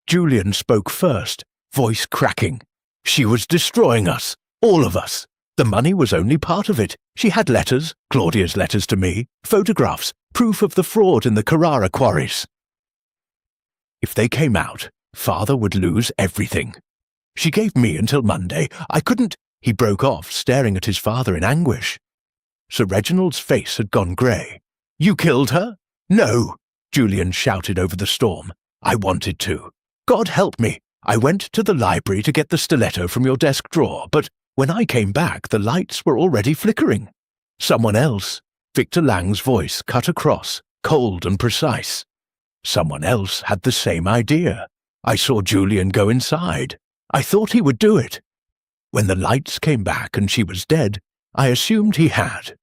S1: Julian spoke first, voice cracking. She was destroying us, all of us. The money was only part of it. She had letters, Claudia's letters to me, photographs, proof of the fraud in the Carrara quarries. If they came out, Father would lose everything. She gave me until Monday. I couldn't— He broke off, staring at his father in anguish. Sir Reginald's face had gone grey. You killed her? No, Julian shouted over the storm. I wanted to. God help me. I went to the library to get the stiletto from your desk drawer, but when I came back, the lights were already flickering. Someone else— Victor Lang's voice cut across, cold and precise. Someone else had the same idea. I saw Julian go inside. I thought he would do it. When the lights came back and she was dead, I assumed he had.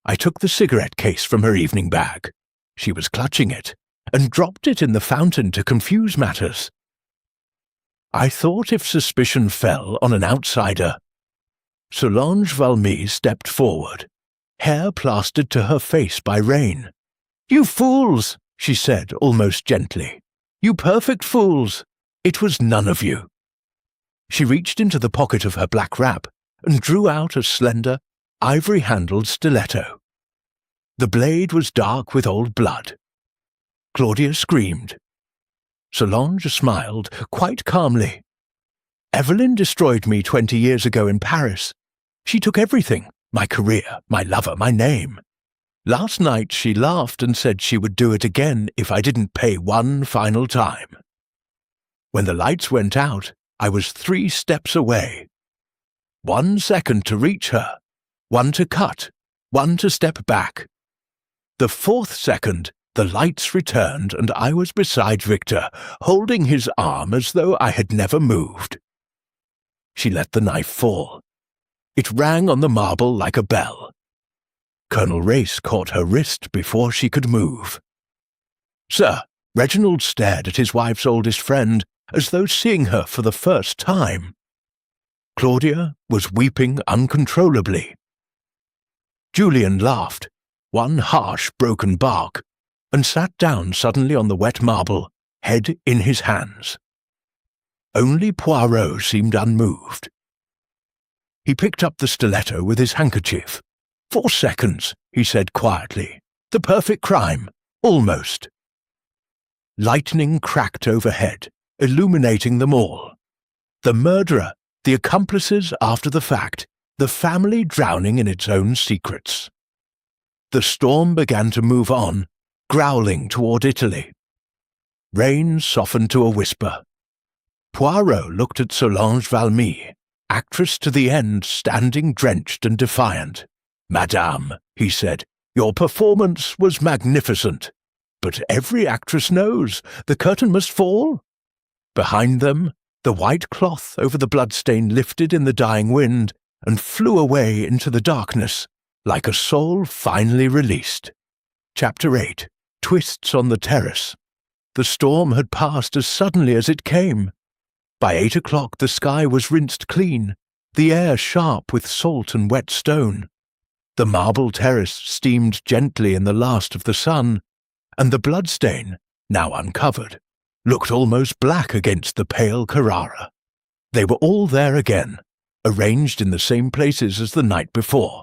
S1: I took the cigarette case from her evening bag— she was clutching it— and dropped it in the fountain to confuse matters. I thought if suspicion fell on an outsider— Solange Valmy stepped forward, hair plastered to her face by rain. You fools, she said almost gently. You perfect fools. It was none of you. She reached into the pocket of her black wrap and drew out a slender, ivory-handled stiletto. The blade was dark with old blood. Claudia screamed. Solange smiled quite calmly. Evelyn destroyed me 20 years ago in Paris. She took everything— my career, my lover, my name. Last night she laughed and said she would do it again if I didn't pay one final time. When the lights went out, I was 3 steps away. 1 second to reach her, 1 to cut, 1 to step back. The 4th second, the lights returned and I was beside Victor, holding his arm as though I had never moved. She let the knife fall. It rang on the marble like a bell. Colonel Race caught her wrist before she could move. Sir, Reginald stared at his wife's oldest friend as though seeing her for the first time. Claudia was weeping uncontrollably. Julian laughed, one harsh, broken bark, and sat down suddenly on the wet marble, head in his hands. Only Poirot seemed unmoved. He picked up the stiletto with his handkerchief. 4 seconds, he said quietly. The perfect crime, almost. Lightning cracked overhead, illuminating them all. The murderer, the accomplices after the fact, the family drowning in its own secrets. The storm began to move on, growling toward Italy. Rain softened to a whisper. Poirot looked at Solange Valmy, actress to the end, standing drenched and defiant. Madame, he said, your performance was magnificent. But every actress knows the curtain must fall. Behind them, the white cloth over the bloodstain lifted in the dying wind and flew away into the darkness, like a soul finally released. Chapter 8. Twists on the Terrace. The storm had passed as suddenly as it came. By 8 o'clock the sky was rinsed clean, the air sharp with salt and wet stone. The marble terrace steamed gently in the last of the sun, and the bloodstain, now uncovered, looked almost black against the pale Carrara. They were all there again, arranged in the same places as the night before,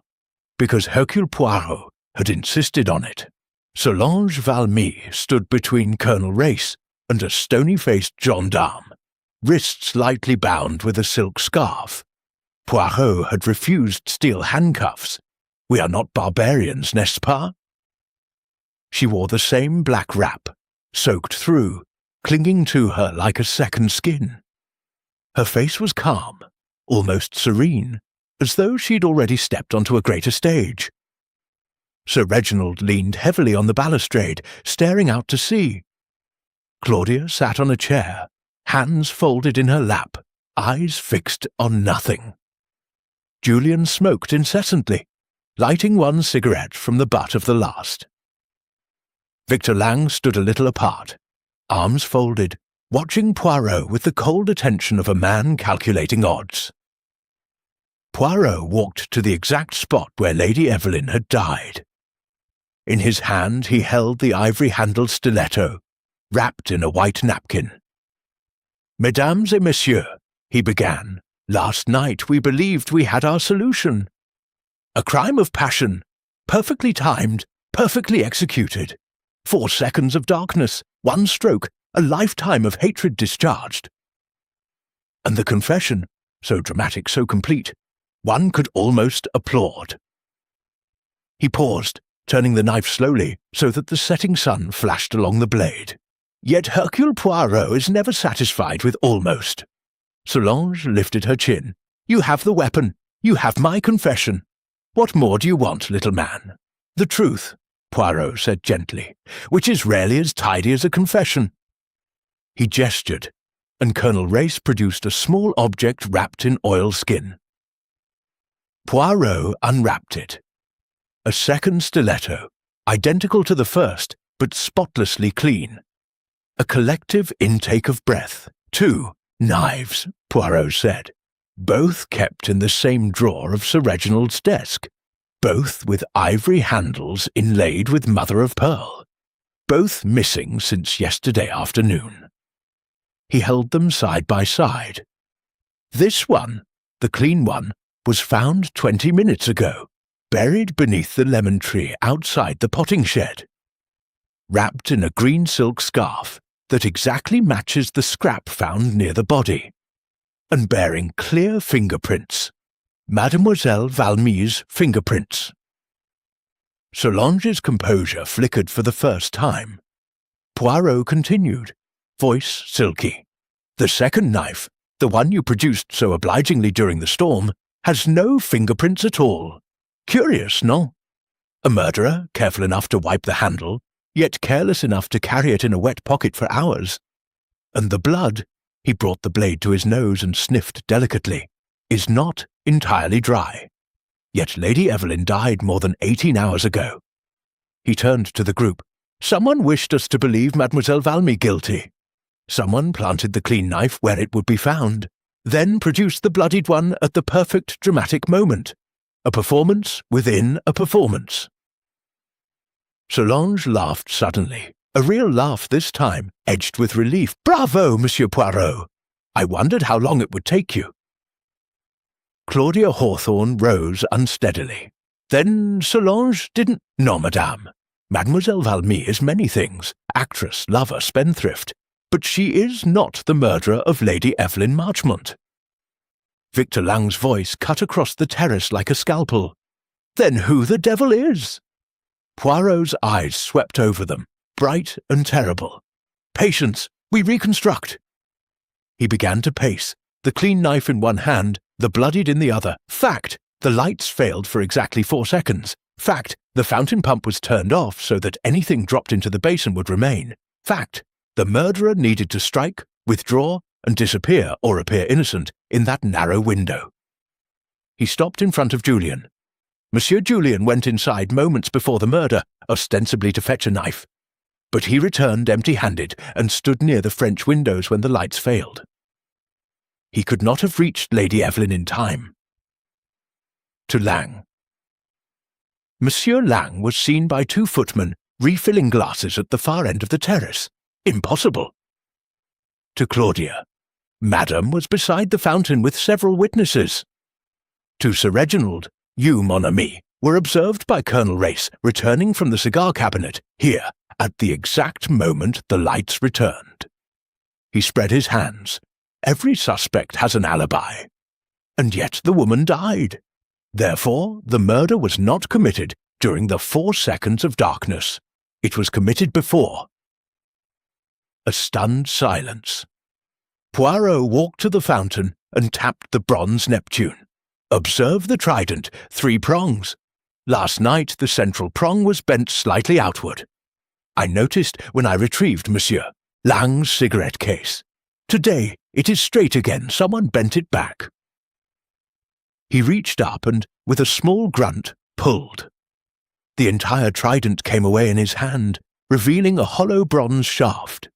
S1: because Hercule Poirot had insisted on it. Solange Valmy stood between Colonel Race and a stony-faced gendarme, wrists lightly bound with a silk scarf. Poirot had refused steel handcuffs. We are not barbarians, n'est-ce pas? She wore the same black wrap, soaked through, clinging to her like a second skin. Her face was calm, almost serene, as though she'd already stepped onto a greater stage. Sir Reginald leaned heavily on the balustrade, staring out to sea. Claudia sat on a chair, hands folded in her lap, eyes fixed on nothing. Julian smoked incessantly, lighting one cigarette from the butt of the last. Victor Lang stood a little apart, arms folded, watching Poirot with the cold attention of a man calculating odds. Poirot walked to the exact spot where Lady Evelyn had died. In his hand he held the ivory-handled stiletto, wrapped in a white napkin. "Mesdames et messieurs," he began, Last night we believed we had our solution. A crime of passion, perfectly timed, perfectly executed. 4 seconds of darkness, 1 stroke, a lifetime of hatred discharged. And the confession, so dramatic, so complete, one could almost applaud. He paused, turning the knife slowly so that the setting sun flashed along the blade. Yet Hercule Poirot is never satisfied with almost. Solange lifted her chin. You have the weapon. You have my confession. What more do you want, little man? The truth, Poirot said gently, which is rarely as tidy as a confession. He gestured, and Colonel Race produced a small object wrapped in oilskin. Poirot unwrapped it. A second stiletto, identical to the first, but spotlessly clean. A collective intake of breath. 2 knives, Poirot said, both kept in the same drawer of Sir Reginald's desk, both with ivory handles inlaid with mother-of-pearl, both missing since yesterday afternoon. He held them side by side. This one, the clean one, was found 20 minutes ago, buried beneath the lemon tree outside the potting shed, wrapped in a green silk scarf that exactly matches the scrap found near the body, and bearing clear fingerprints, Mademoiselle Valmy's fingerprints. Solange's composure flickered for the first time. Poirot continued, voice silky. The second knife, the one you produced so obligingly during the storm, has no fingerprints at all. Curious, no? A murderer, careful enough to wipe the handle, yet careless enough to carry it in a wet pocket for hours. And the blood, he brought the blade to his nose and sniffed delicately, is not entirely dry. Yet Lady Evelyn died more than 18 hours ago. He turned to the group. Someone wished us to believe Mademoiselle Valmy guilty. Someone planted the clean knife where it would be found, then produced the bloodied one at the perfect dramatic moment. A performance within a performance. Solange laughed suddenly, a real laugh this time, edged with relief. Bravo, Monsieur Poirot! I wondered how long it would take you. Claudia Hawthorne rose unsteadily. Then Solange didn't— No, madame. Mademoiselle Valmy is many things, actress, lover, spendthrift, but she is not the murderer of Lady Evelyn Marchmont. Victor Lang's voice cut across the terrace like a scalpel. Then who the devil is? Poirot's eyes swept over them, bright and terrible. Patience, we reconstruct. He began to pace, the clean knife in one hand, the bloodied in the other. Fact, the lights failed for exactly 4 seconds. Fact, the fountain pump was turned off so that anything dropped into the basin would remain. Fact, the murderer needed to strike, withdraw, and disappear or appear innocent in that narrow window. He stopped in front of Julian. Monsieur Julian went inside moments before the murder, ostensibly to fetch a knife. But he returned empty-handed and stood near the French windows when the lights failed. He could not have reached Lady Evelyn in time. To Lang. Monsieur Lang was seen by 2 footmen refilling glasses at the far end of the terrace. Impossible. To Claudia. Madame was beside the fountain with several witnesses. To Sir Reginald. You, mon ami, were observed by Colonel Race returning from the cigar cabinet, here, at the exact moment the lights returned. He spread his hands. Every suspect has an alibi. And yet the woman died. Therefore, the murder was not committed during the 4 seconds of darkness. It was committed before. A stunned silence. Poirot walked to the fountain and tapped the bronze Neptune. Observe the trident, 3 prongs. Last night the central prong was bent slightly outward. I noticed when I retrieved Monsieur Lang's cigarette case. Today it is straight again, someone bent it back. He reached up and, with a small grunt, pulled. The entire trident came away in his hand, revealing a hollow bronze shaft.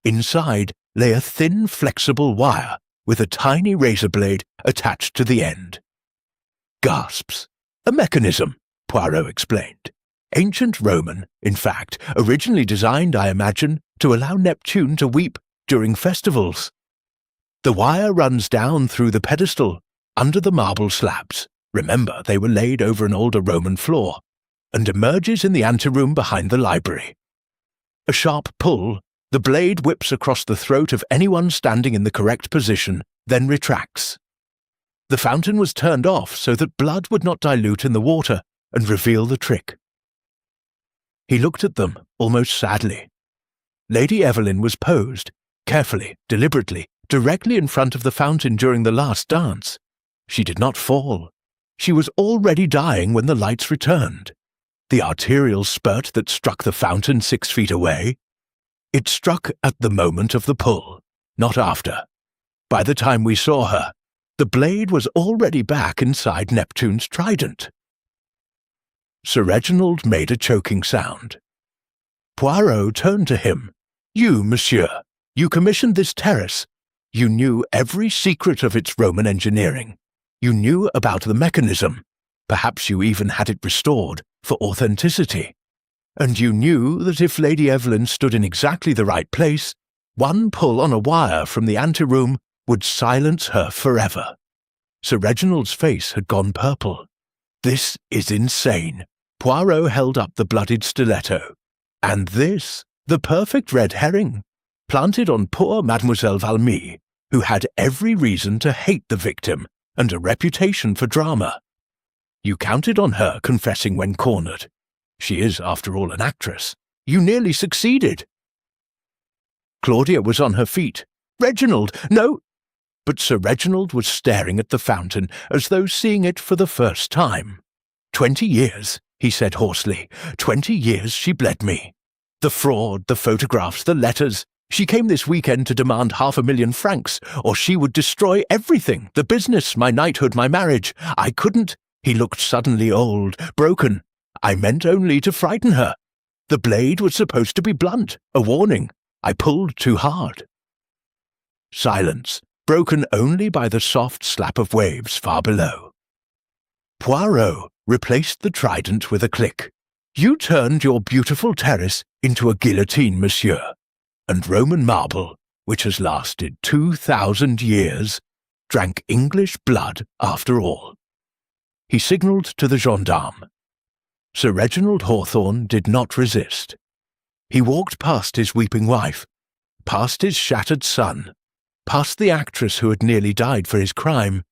S1: Inside lay a thin, flexible wire, with a tiny razor blade attached to the end. Gasps. A mechanism, Poirot explained. Ancient Roman, in fact, originally designed, I imagine, to allow Neptune to weep during festivals. The wire runs down through the pedestal, under the marble slabs. Remember, they were laid over an older Roman floor, and emerges in the anteroom behind the library. A sharp pull, the blade whips across the throat of anyone standing in the correct position, then retracts. The fountain was turned off so that blood would not dilute in the water and reveal the trick. He looked at them, almost sadly. Lady Evelyn was posed, carefully, deliberately, directly in front of the fountain during the last dance. She did not fall. She was already dying when the lights returned. The arterial spurt that struck the fountain 6 feet away, it struck at the moment of the pull, not after. By the time we saw her, the blade was already back inside Neptune's trident. Sir Reginald made a choking sound. Poirot turned to him. "You, monsieur, you commissioned this terrace. You knew every secret of its Roman engineering. You knew about the mechanism. Perhaps you even had it restored for authenticity. And you knew that if Lady Evelyn stood in exactly the right place, one pull on a wire from the anteroom would silence her forever." Sir Reginald's face had gone purple. "This is insane." Poirot held up the bloodied stiletto. "And this, the perfect red herring, planted on poor Mademoiselle Valmy, who had every reason to hate the victim and a reputation for drama. You counted on her confessing when cornered. She is, after all, an actress. You nearly succeeded." Claudia was on her feet. "Reginald, no!" But Sir Reginald was staring at the fountain as though seeing it for the first time. 20 years, he said hoarsely. 20 years she bled me. The fraud, the photographs, the letters. She came this weekend to demand 500,000 francs, or she would destroy everything, the business, my knighthood, my marriage. I couldn't. He looked suddenly old, broken. I meant only to frighten her. The blade was supposed to be blunt, a warning. I pulled too hard. Silence, broken only by the soft slap of waves far below. Poirot replaced the trident with a click. "You turned your beautiful terrace into a guillotine, monsieur. And Roman marble, which has lasted 2,000 years, drank English blood after all." He signalled to the gendarme. Sir Reginald Hawthorne did not resist. He walked past his weeping wife, past his shattered son, past the actress who had nearly died for his crime,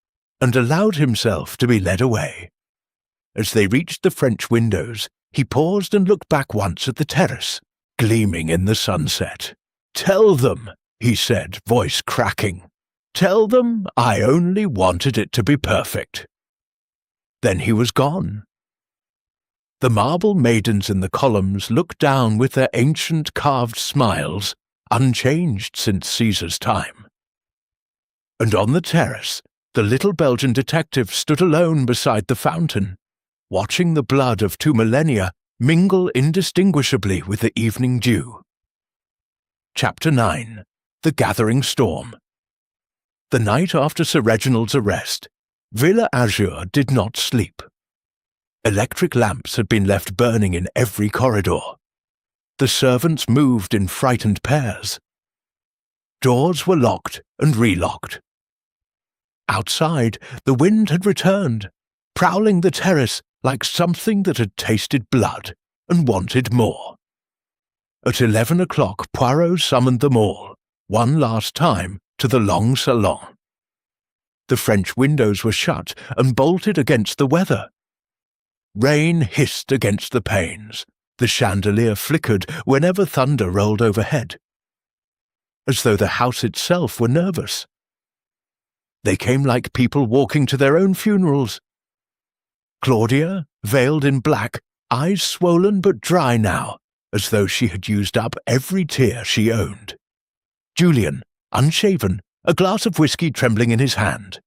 S1: and allowed himself to be led away. As they reached the French windows, he paused and looked back once at the terrace, gleaming in the sunset. "Tell them," he said, voice cracking. "Tell them I only wanted it to be perfect." Then he was gone. The marble maidens in the columns looked down with their ancient carved smiles, unchanged since Caesar's time. And on the terrace, the little Belgian detective stood alone beside the fountain, watching the blood of 2 millennia mingle indistinguishably with the evening dew. Chapter 9. The Gathering Storm. The night after Sir Reginald's arrest, Villa Azur did not sleep. Electric lamps had been left burning in every corridor. The servants moved in frightened pairs. Doors were locked and relocked. Outside, the wind had returned, prowling the terrace like something that had tasted blood and wanted more. At 11 o'clock, Poirot summoned them all, one last time, to the long salon. The French windows were shut and bolted against the weather. Rain hissed against the panes. The chandelier flickered whenever thunder rolled overhead, as though the house itself were nervous. They came like people walking to their own funerals. Claudia, veiled in black, eyes swollen but dry now, as though she had used up every tear she owned. Julian, unshaven, a glass of whiskey trembling in his hand.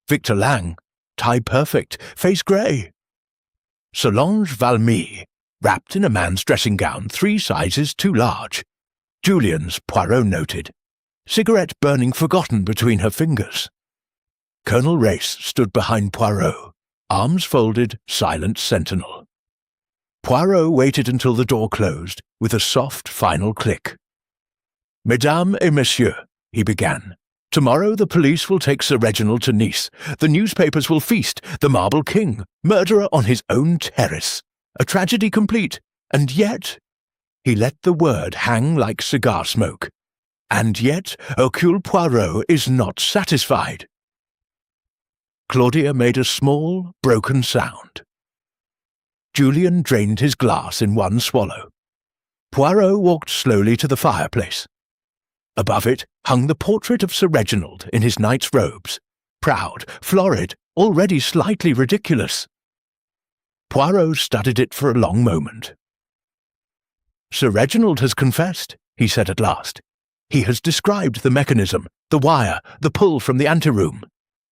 S1: Victor Lang, tie perfect, face grey. Solange Valmy, wrapped in a man's dressing gown 3 sizes too large. Julian's, Poirot noted. Cigarette burning forgotten between her fingers. Colonel Race stood behind Poirot, arms folded, silent sentinel. Poirot waited until the door closed, with a soft final click. "Mesdames et messieurs," he began, Tomorrow the police will take Sir Reginald to Nice. The newspapers will feast. The Marble King, murderer on his own terrace. A tragedy complete. And yet—" he let the word hang like cigar smoke. "And yet Hercule Poirot is not satisfied." Claudia made a small, broken sound. Julian drained his glass in one swallow. Poirot walked slowly to the fireplace. Above it hung the portrait of Sir Reginald in his knight's robes, proud, florid, already slightly ridiculous. Poirot studied it for a long moment. "Sir Reginald has confessed," he said at last. "He has described the mechanism, the wire, the pull from the anteroom.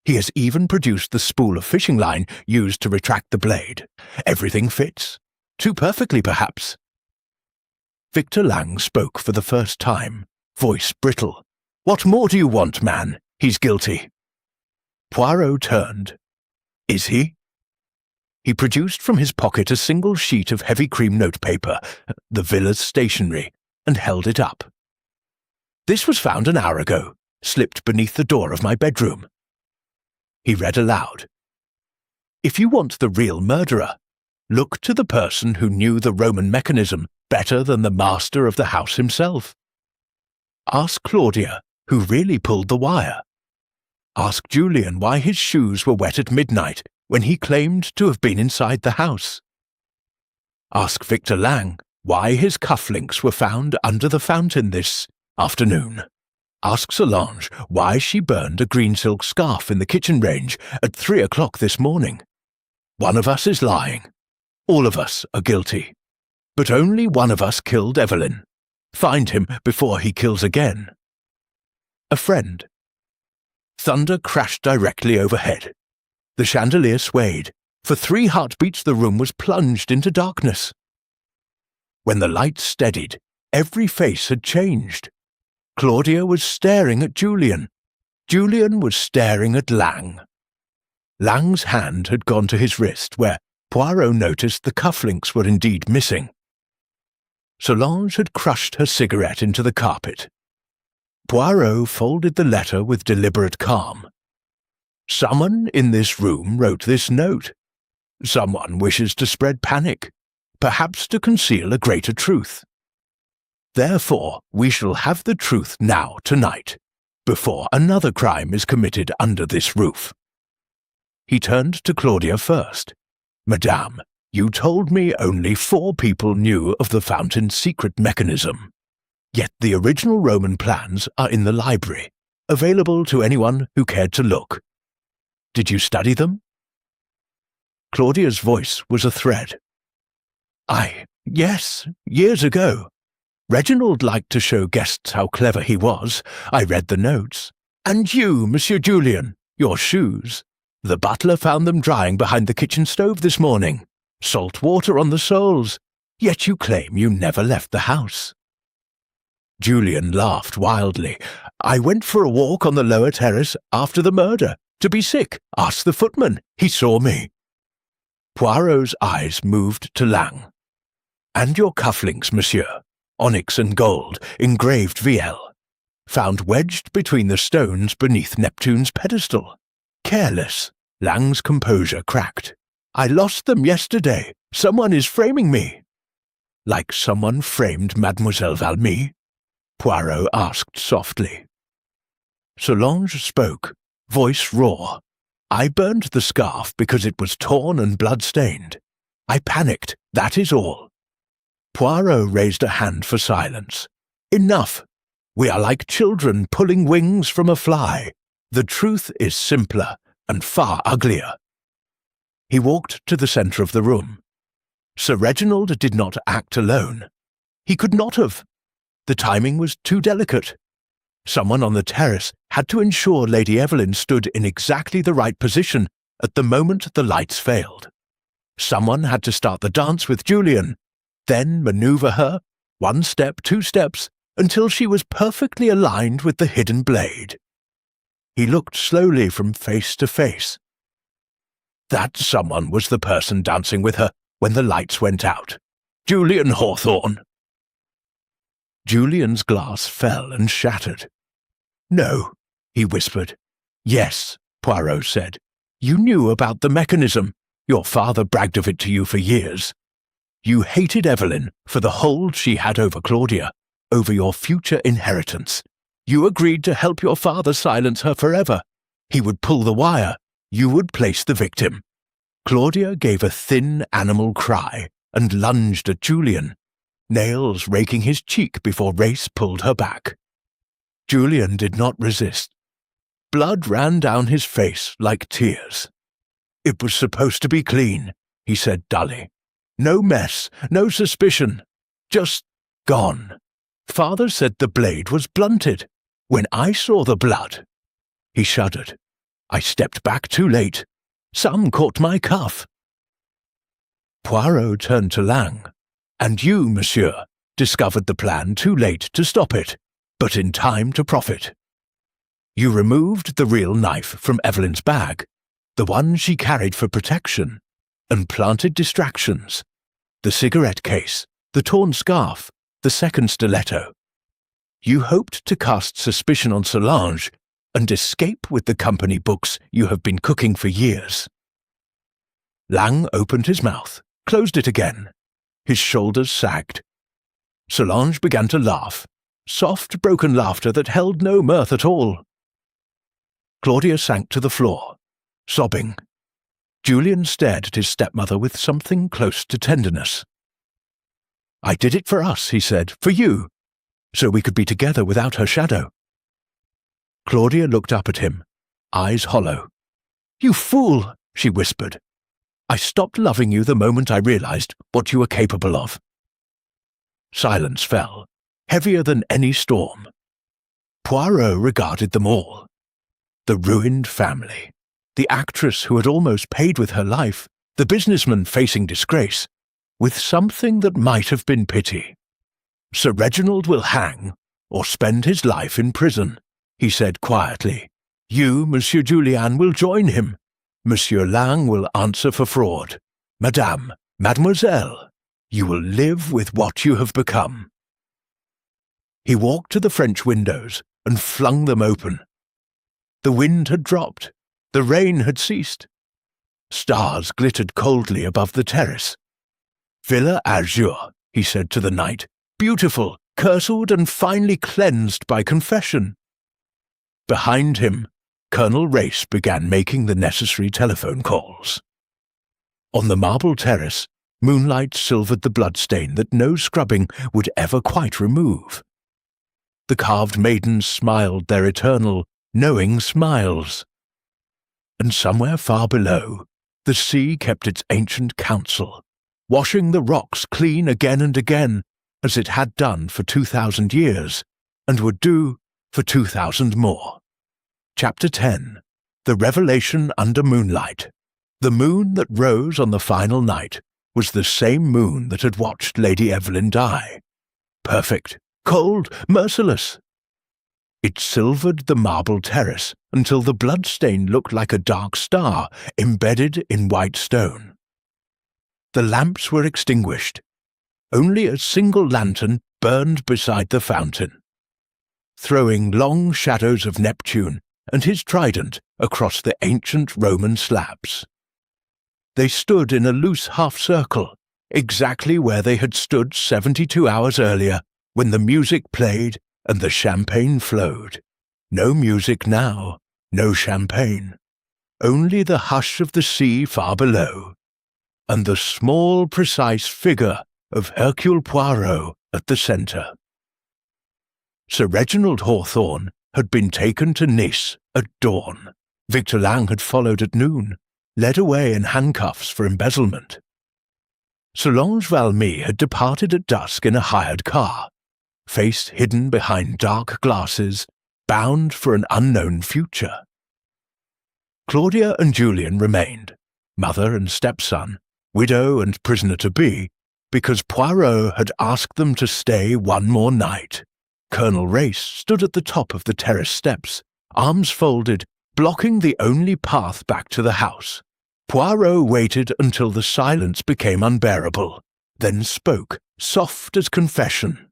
S1: He has even produced the spool of fishing line used to retract the blade. Everything fits. Too perfectly, perhaps." Victor Lang spoke for the first time, voice brittle. "What more do you want, man? He's guilty." Poirot turned. "Is he?" He produced from his pocket a single sheet of heavy cream notepaper, the villa's stationery, and held it up. "This was found an hour ago, slipped beneath the door of my bedroom." He read aloud. "If you want the real murderer, look to the person who knew the Roman mechanism better than the master of the house himself. Ask Claudia, who really pulled the wire. Ask Julian why his shoes were wet at midnight when he claimed to have been inside the house. Ask Victor Lang why his cufflinks were found under the fountain this afternoon. Ask Solange why she burned a green silk scarf in the kitchen range at 3 o'clock this morning. One of us is lying. All of us are guilty. But only one of us killed Evelyn. Find him before he kills again." A friend. Thunder crashed directly overhead. The chandelier swayed. For 3 heartbeats the room was plunged into darkness. When the light steadied, every face had changed. Claudia was staring at Julian. Julian was staring at Lang. Lang's hand had gone to his wrist, where Poirot noticed the cufflinks were indeed missing. Solange had crushed her cigarette into the carpet. Poirot folded the letter with deliberate calm. "Someone in this room wrote this note. Someone wishes to spread panic, perhaps to conceal a greater truth. Therefore, we shall have the truth now, tonight, before another crime is committed under this roof." He turned to Claudia first. "Madame, you told me only 4 people knew of the fountain's secret mechanism. Yet the original Roman plans are in the library, available to anyone who cared to look. Did you study them?" Claudia's voice was a thread. Yes, years ago. Reginald liked to show guests how clever he was. I read the notes. And you, Monsieur Julian, your shoes. The butler found them drying behind the kitchen stove this morning. Salt water on the soles. Yet you claim you never left the house." Julian laughed wildly. "I went for a walk on the lower terrace after the murder. To be sick. Ask the footman. He saw me." Poirot's eyes moved to Lang. "And your cufflinks, monsieur. Onyx and gold, engraved VL. Found wedged between the stones beneath Neptune's pedestal. Careless." Lang's composure cracked. "I lost them yesterday. Someone is framing me." "Like someone framed Mademoiselle Valmy?" Poirot asked softly. Solange spoke, voice raw. "I burned the scarf because it was torn and blood-stained. I panicked, that is all." Poirot raised a hand for silence. "Enough. We are like children pulling wings from a fly. The truth is simpler and far uglier." He walked to the centre of the room. Sir Reginald did not act alone. He could not have. The timing was too delicate. Someone on the terrace had to ensure Lady Evelyn stood in exactly the right position at the moment the lights failed. Someone had to start the dance with Julian, then maneuver her, 1 step, 2 steps, until she was perfectly aligned with the hidden blade. He looked slowly from face to face. That someone was the person dancing with her when the lights went out. Julian Hawthorne. Julian's glass fell and shattered. "No, he whispered. Yes, Poirot said. You knew about the mechanism. Your father bragged of it to you for years. You hated Evelyn for the hold she had over Claudia, over your future inheritance. You agreed to help your father silence her forever. He would pull the wire. You would place the victim. Claudia gave a thin animal cry and lunged at Julian, nails raking his cheek before Race pulled her back. Julian did not resist. Blood ran down his face like tears. It was supposed to be clean, he said dully. No mess, no suspicion. Just gone. Father said the blade was blunted. When I saw the blood... He shuddered. I stepped back too late. Some caught my cuff. Poirot turned to Lang. And you, monsieur, discovered the plan too late to stop it, but in time to profit. You removed the real knife from Evelyn's bag, the one she carried for protection, and planted distractions. The cigarette case, the torn scarf, the second stiletto. You hoped to cast suspicion on Solange and escape with the company books you have been cooking for years. Lang opened his mouth, closed it again. His shoulders sagged. Solange began to laugh, soft, broken laughter that held no mirth at all. Claudia sank to the floor, sobbing. Julian stared at his stepmother with something close to tenderness. I did it for us, he said, for you, so we could be together without her shadow. Claudia looked up at him, eyes hollow. You fool, she whispered. I stopped loving you the moment I realized what you were capable of. Silence fell, heavier than any storm. Poirot regarded them all. The ruined family, the actress who had almost paid with her life, the businessman facing disgrace, with something that might have been pity. Sir Reginald will hang, or spend his life in prison, he said quietly. You, Monsieur Julian, will join him. Monsieur Lang will answer for fraud. Madame, Mademoiselle, you will live with what you have become. He walked to the French windows and flung them open. The wind had dropped. The rain had ceased. Stars glittered coldly above the terrace. Villa Azure, he said to the night, beautiful, curseled and finely cleansed by confession. Behind him, Colonel Race began making the necessary telephone calls. On the marble terrace, moonlight silvered the bloodstain that no scrubbing would ever quite remove. The carved maidens smiled their eternal, knowing smiles. And somewhere far below, the sea kept its ancient counsel, washing the rocks clean again and again, as it had done for 2,000 years, and would do for 2,000 more. Chapter 10. The Revelation Under Moonlight. The moon that rose on the final night was the same moon that had watched Lady Evelyn die. Perfect, cold, merciless. It silvered the marble terrace until the bloodstain looked like a dark star embedded in white stone. The lamps were extinguished. Only a single lantern burned beside the fountain, throwing long shadows of Neptune and his trident across the ancient Roman slabs. They stood in a loose half-circle, exactly where they had stood 72 hours earlier when the music played and the champagne flowed. No music now, no champagne. Only the hush of the sea far below, and the small, precise figure of Hercule Poirot at the centre. Sir Reginald Hawthorne had been taken to Nice at dawn. Victor Lang had followed at noon, led away in handcuffs for embezzlement. Solange Valmy had departed at dusk in a hired car, face hidden behind dark glasses, bound for an unknown future. Claudia and Julian remained, mother and stepson, widow and prisoner-to-be, because Poirot had asked them to stay one more night. Colonel Race stood at the top of the terrace steps, arms folded, blocking the only path back to the house. Poirot waited until the silence became unbearable, then spoke, soft as confession.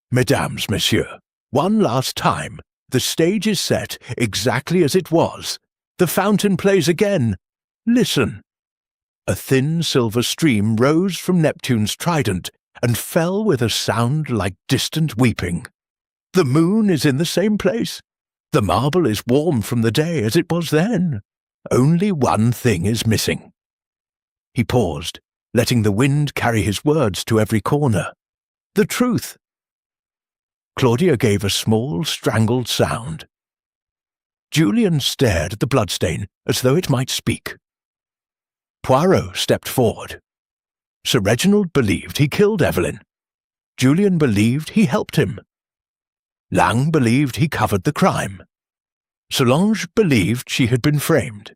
S1: Mesdames, Monsieur, one last time, The stage is set exactly as it was. The fountain plays again. Listen." A thin silver stream rose from Neptune's trident and fell with a sound like distant weeping. "The moon is in the same place. The marble is warm from the day as it was then. Only one thing is missing." He paused, letting the wind carry his words to every corner. "The truth." Claudia gave a small, strangled sound. Julian stared at the bloodstain as though it might speak. Poirot stepped forward. Sir Reginald believed he killed Evelyn. Julian believed he helped him. Lang believed he covered the crime. Solange believed she had been framed.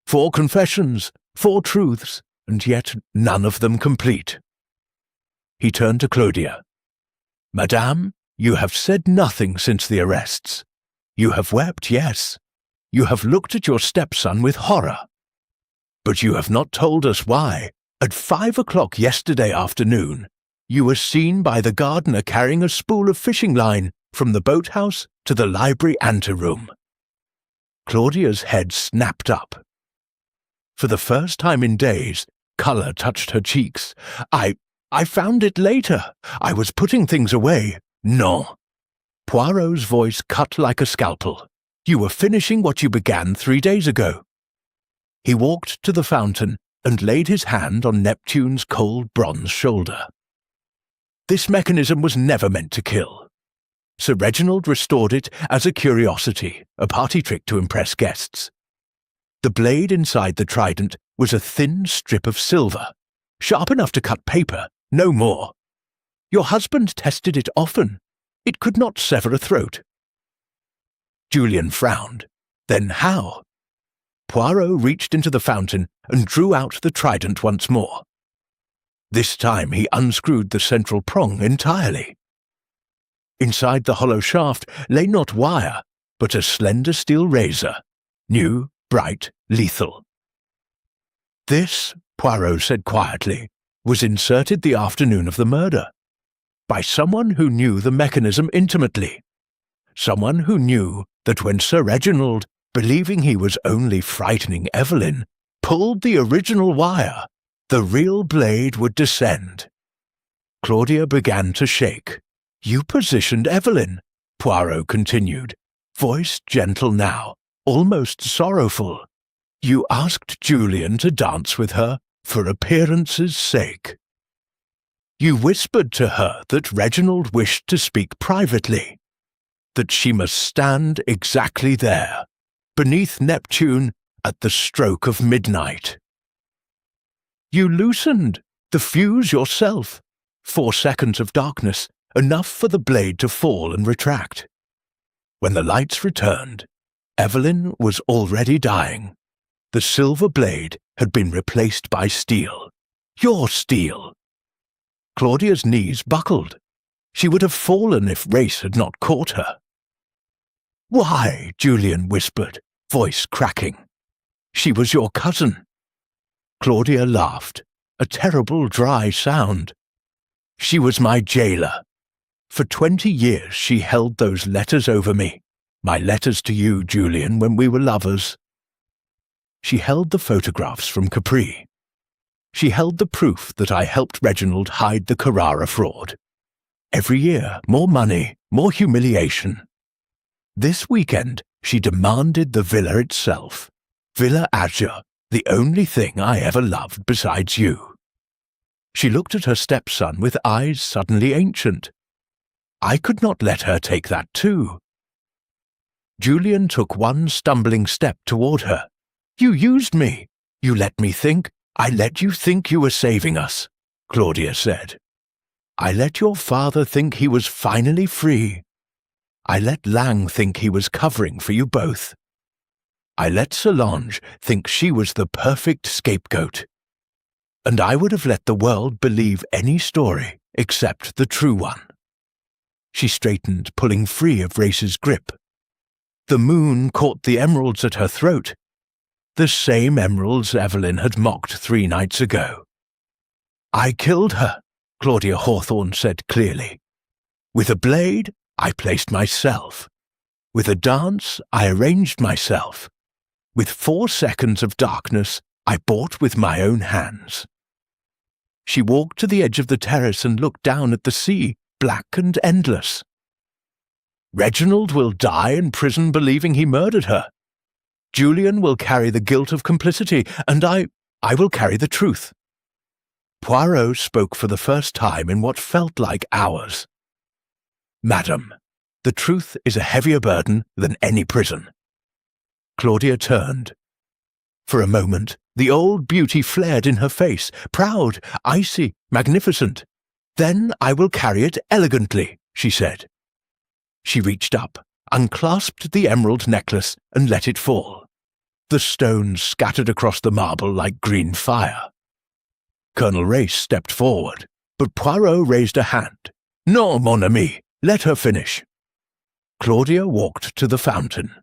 S1: 4 confessions, 4 truths, and yet none of them complete. He turned to Claudia. "Madame, you have said nothing since the arrests. You have wept, yes. You have looked at your stepson with horror. But you have not told us why, at 5 o'clock yesterday afternoon, you were seen by the gardener carrying a spool of fishing line from the boathouse to the library anteroom." Claudia's head snapped up. For the first time in days, colour touched her cheeks. I found it later. I was putting things away. No." Poirot's voice cut like a scalpel. "You were finishing what you began 3 days ago." He walked to the fountain and laid his hand on Neptune's cold bronze shoulder. "This mechanism was never meant to kill. Sir Reginald restored it as a curiosity, a party trick to impress guests. The blade inside the trident was a thin strip of silver, sharp enough to cut paper, no more. Your husband tested it often. It could not sever a throat." Julian frowned. "Then how?" Poirot reached into the fountain and drew out the trident once more. This time he unscrewed the central prong entirely. Inside the hollow shaft lay not wire, but a slender steel razor, new, bright, lethal. "This," Poirot said quietly, "was inserted the afternoon of the murder, by someone who knew the mechanism intimately, someone who knew that when Sir Reginald, believing he was only frightening Evelyn, pulled the original wire, the real blade would descend." Claudia began to shake. "You positioned Evelyn," Poirot continued, voice gentle now, almost sorrowful. "You asked Julian to dance with her for appearance's sake. You whispered to her that Reginald wished to speak privately, that she must stand exactly there, beneath Neptune at the stroke of midnight. You loosened the fuse yourself. 4 seconds of darkness, enough for the blade to fall and retract. When the lights returned, Evelyn was already dying. The silver blade had been replaced by steel. Your steel." Claudia's knees buckled. She would have fallen if Race had not caught her. "Why?" Julian whispered, voice cracking. "She was your cousin." Claudia laughed, a terrible dry sound. "She was my jailer. For 20 years she held those letters over me, my letters to you, Julian, when we were lovers. She held the photographs from Capri. She held the proof that I helped Reginald hide the Carrara fraud. Every year, more money, more humiliation. This weekend, she demanded the villa itself. Villa Azure, the only thing I ever loved besides you." She looked at her stepson with eyes suddenly ancient. I could not let her take that too. Julian took one stumbling step toward her. "You used me. You let me think. I let you think you were saving us," Claudia said. "I let your father think he was finally free. I let Lang think he was covering for you both. I let Solange think she was the perfect scapegoat. And I would have let the world believe any story except the true one." She straightened, pulling free of Race's grip. The moon caught the emeralds at her throat. The same emeralds Evelyn had mocked 3 nights ago. "I killed her," Claudia Hawthorne said clearly. "With a blade, I placed myself. With a dance, I arranged myself. With 4 seconds of darkness, I bought with my own hands. She walked to the edge of the terrace and looked down at the sea, black and endless. Reginald will die in prison believing he murdered her. Julian will carry the guilt of complicity, and I will carry the truth. Poirot spoke for the first time in what felt like hours. Madam, the truth is a heavier burden than any prison. Claudia turned. For a moment, the old beauty flared in her face, proud, icy, magnificent. Then I will carry it elegantly, she said. She reached up, unclasped the emerald necklace, and let it fall. The stones scattered across the marble like green fire. Colonel Race stepped forward, but Poirot raised a hand. "Non, mon ami, let her finish." Claudia walked to the fountain.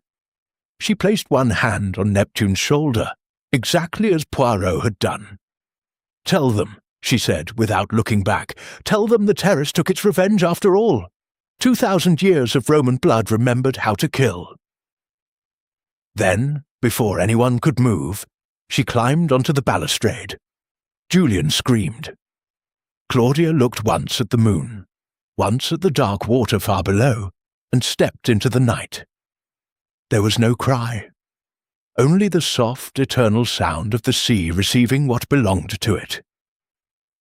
S1: She placed one hand on Neptune's shoulder, exactly as Poirot had done. "Tell them," she said without looking back, "tell them the Terrace took its revenge after all. 2,000 years of Roman blood remembered how to kill." Then, before anyone could move, she climbed onto the balustrade. Julian screamed. Claudia looked once at the moon, once at the dark water far below, and stepped into the night. There was no cry, only the soft, eternal sound of the sea receiving what belonged to it.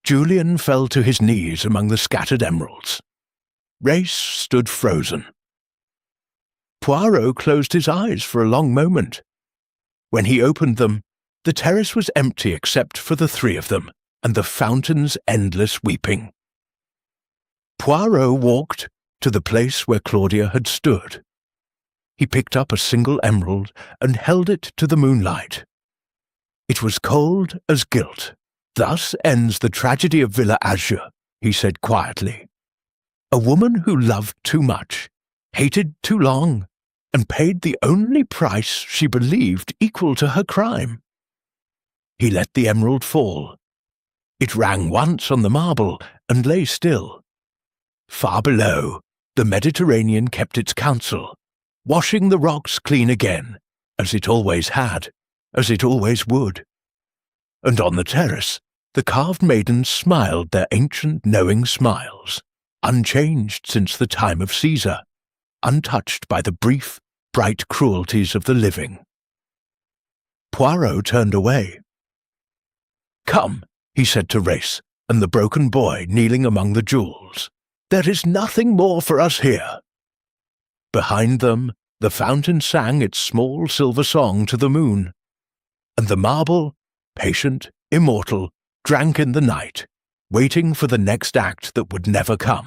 S1: Julian fell to his knees among the scattered emeralds. Race stood frozen. Poirot closed his eyes for a long moment. When he opened them, the terrace was empty except for the 3 of them and the fountain's endless weeping. Poirot walked to the place where Claudia had stood. He picked up a single emerald and held it to the moonlight. "It was cold as guilt. Thus ends the tragedy of Villa Azure," he said quietly. "A woman who loved too much, hated too long, and paid the only price she believed equal to her crime." He let the emerald fall. It rang once on the marble and lay still. Far below, the Mediterranean kept its counsel, washing the rocks clean again, as it always had, as it always would. And on the terrace, the carved maidens smiled their ancient knowing smiles, unchanged since the time of Caesar, untouched by the brief, bright cruelties of the living. Poirot turned away. "Come," he said to Race and the broken boy kneeling among the jewels. "There is nothing more for us here." Behind them, the fountain sang its small silver song to the moon, and the marble, patient, immortal, drank in the night, waiting for the next act that would never come.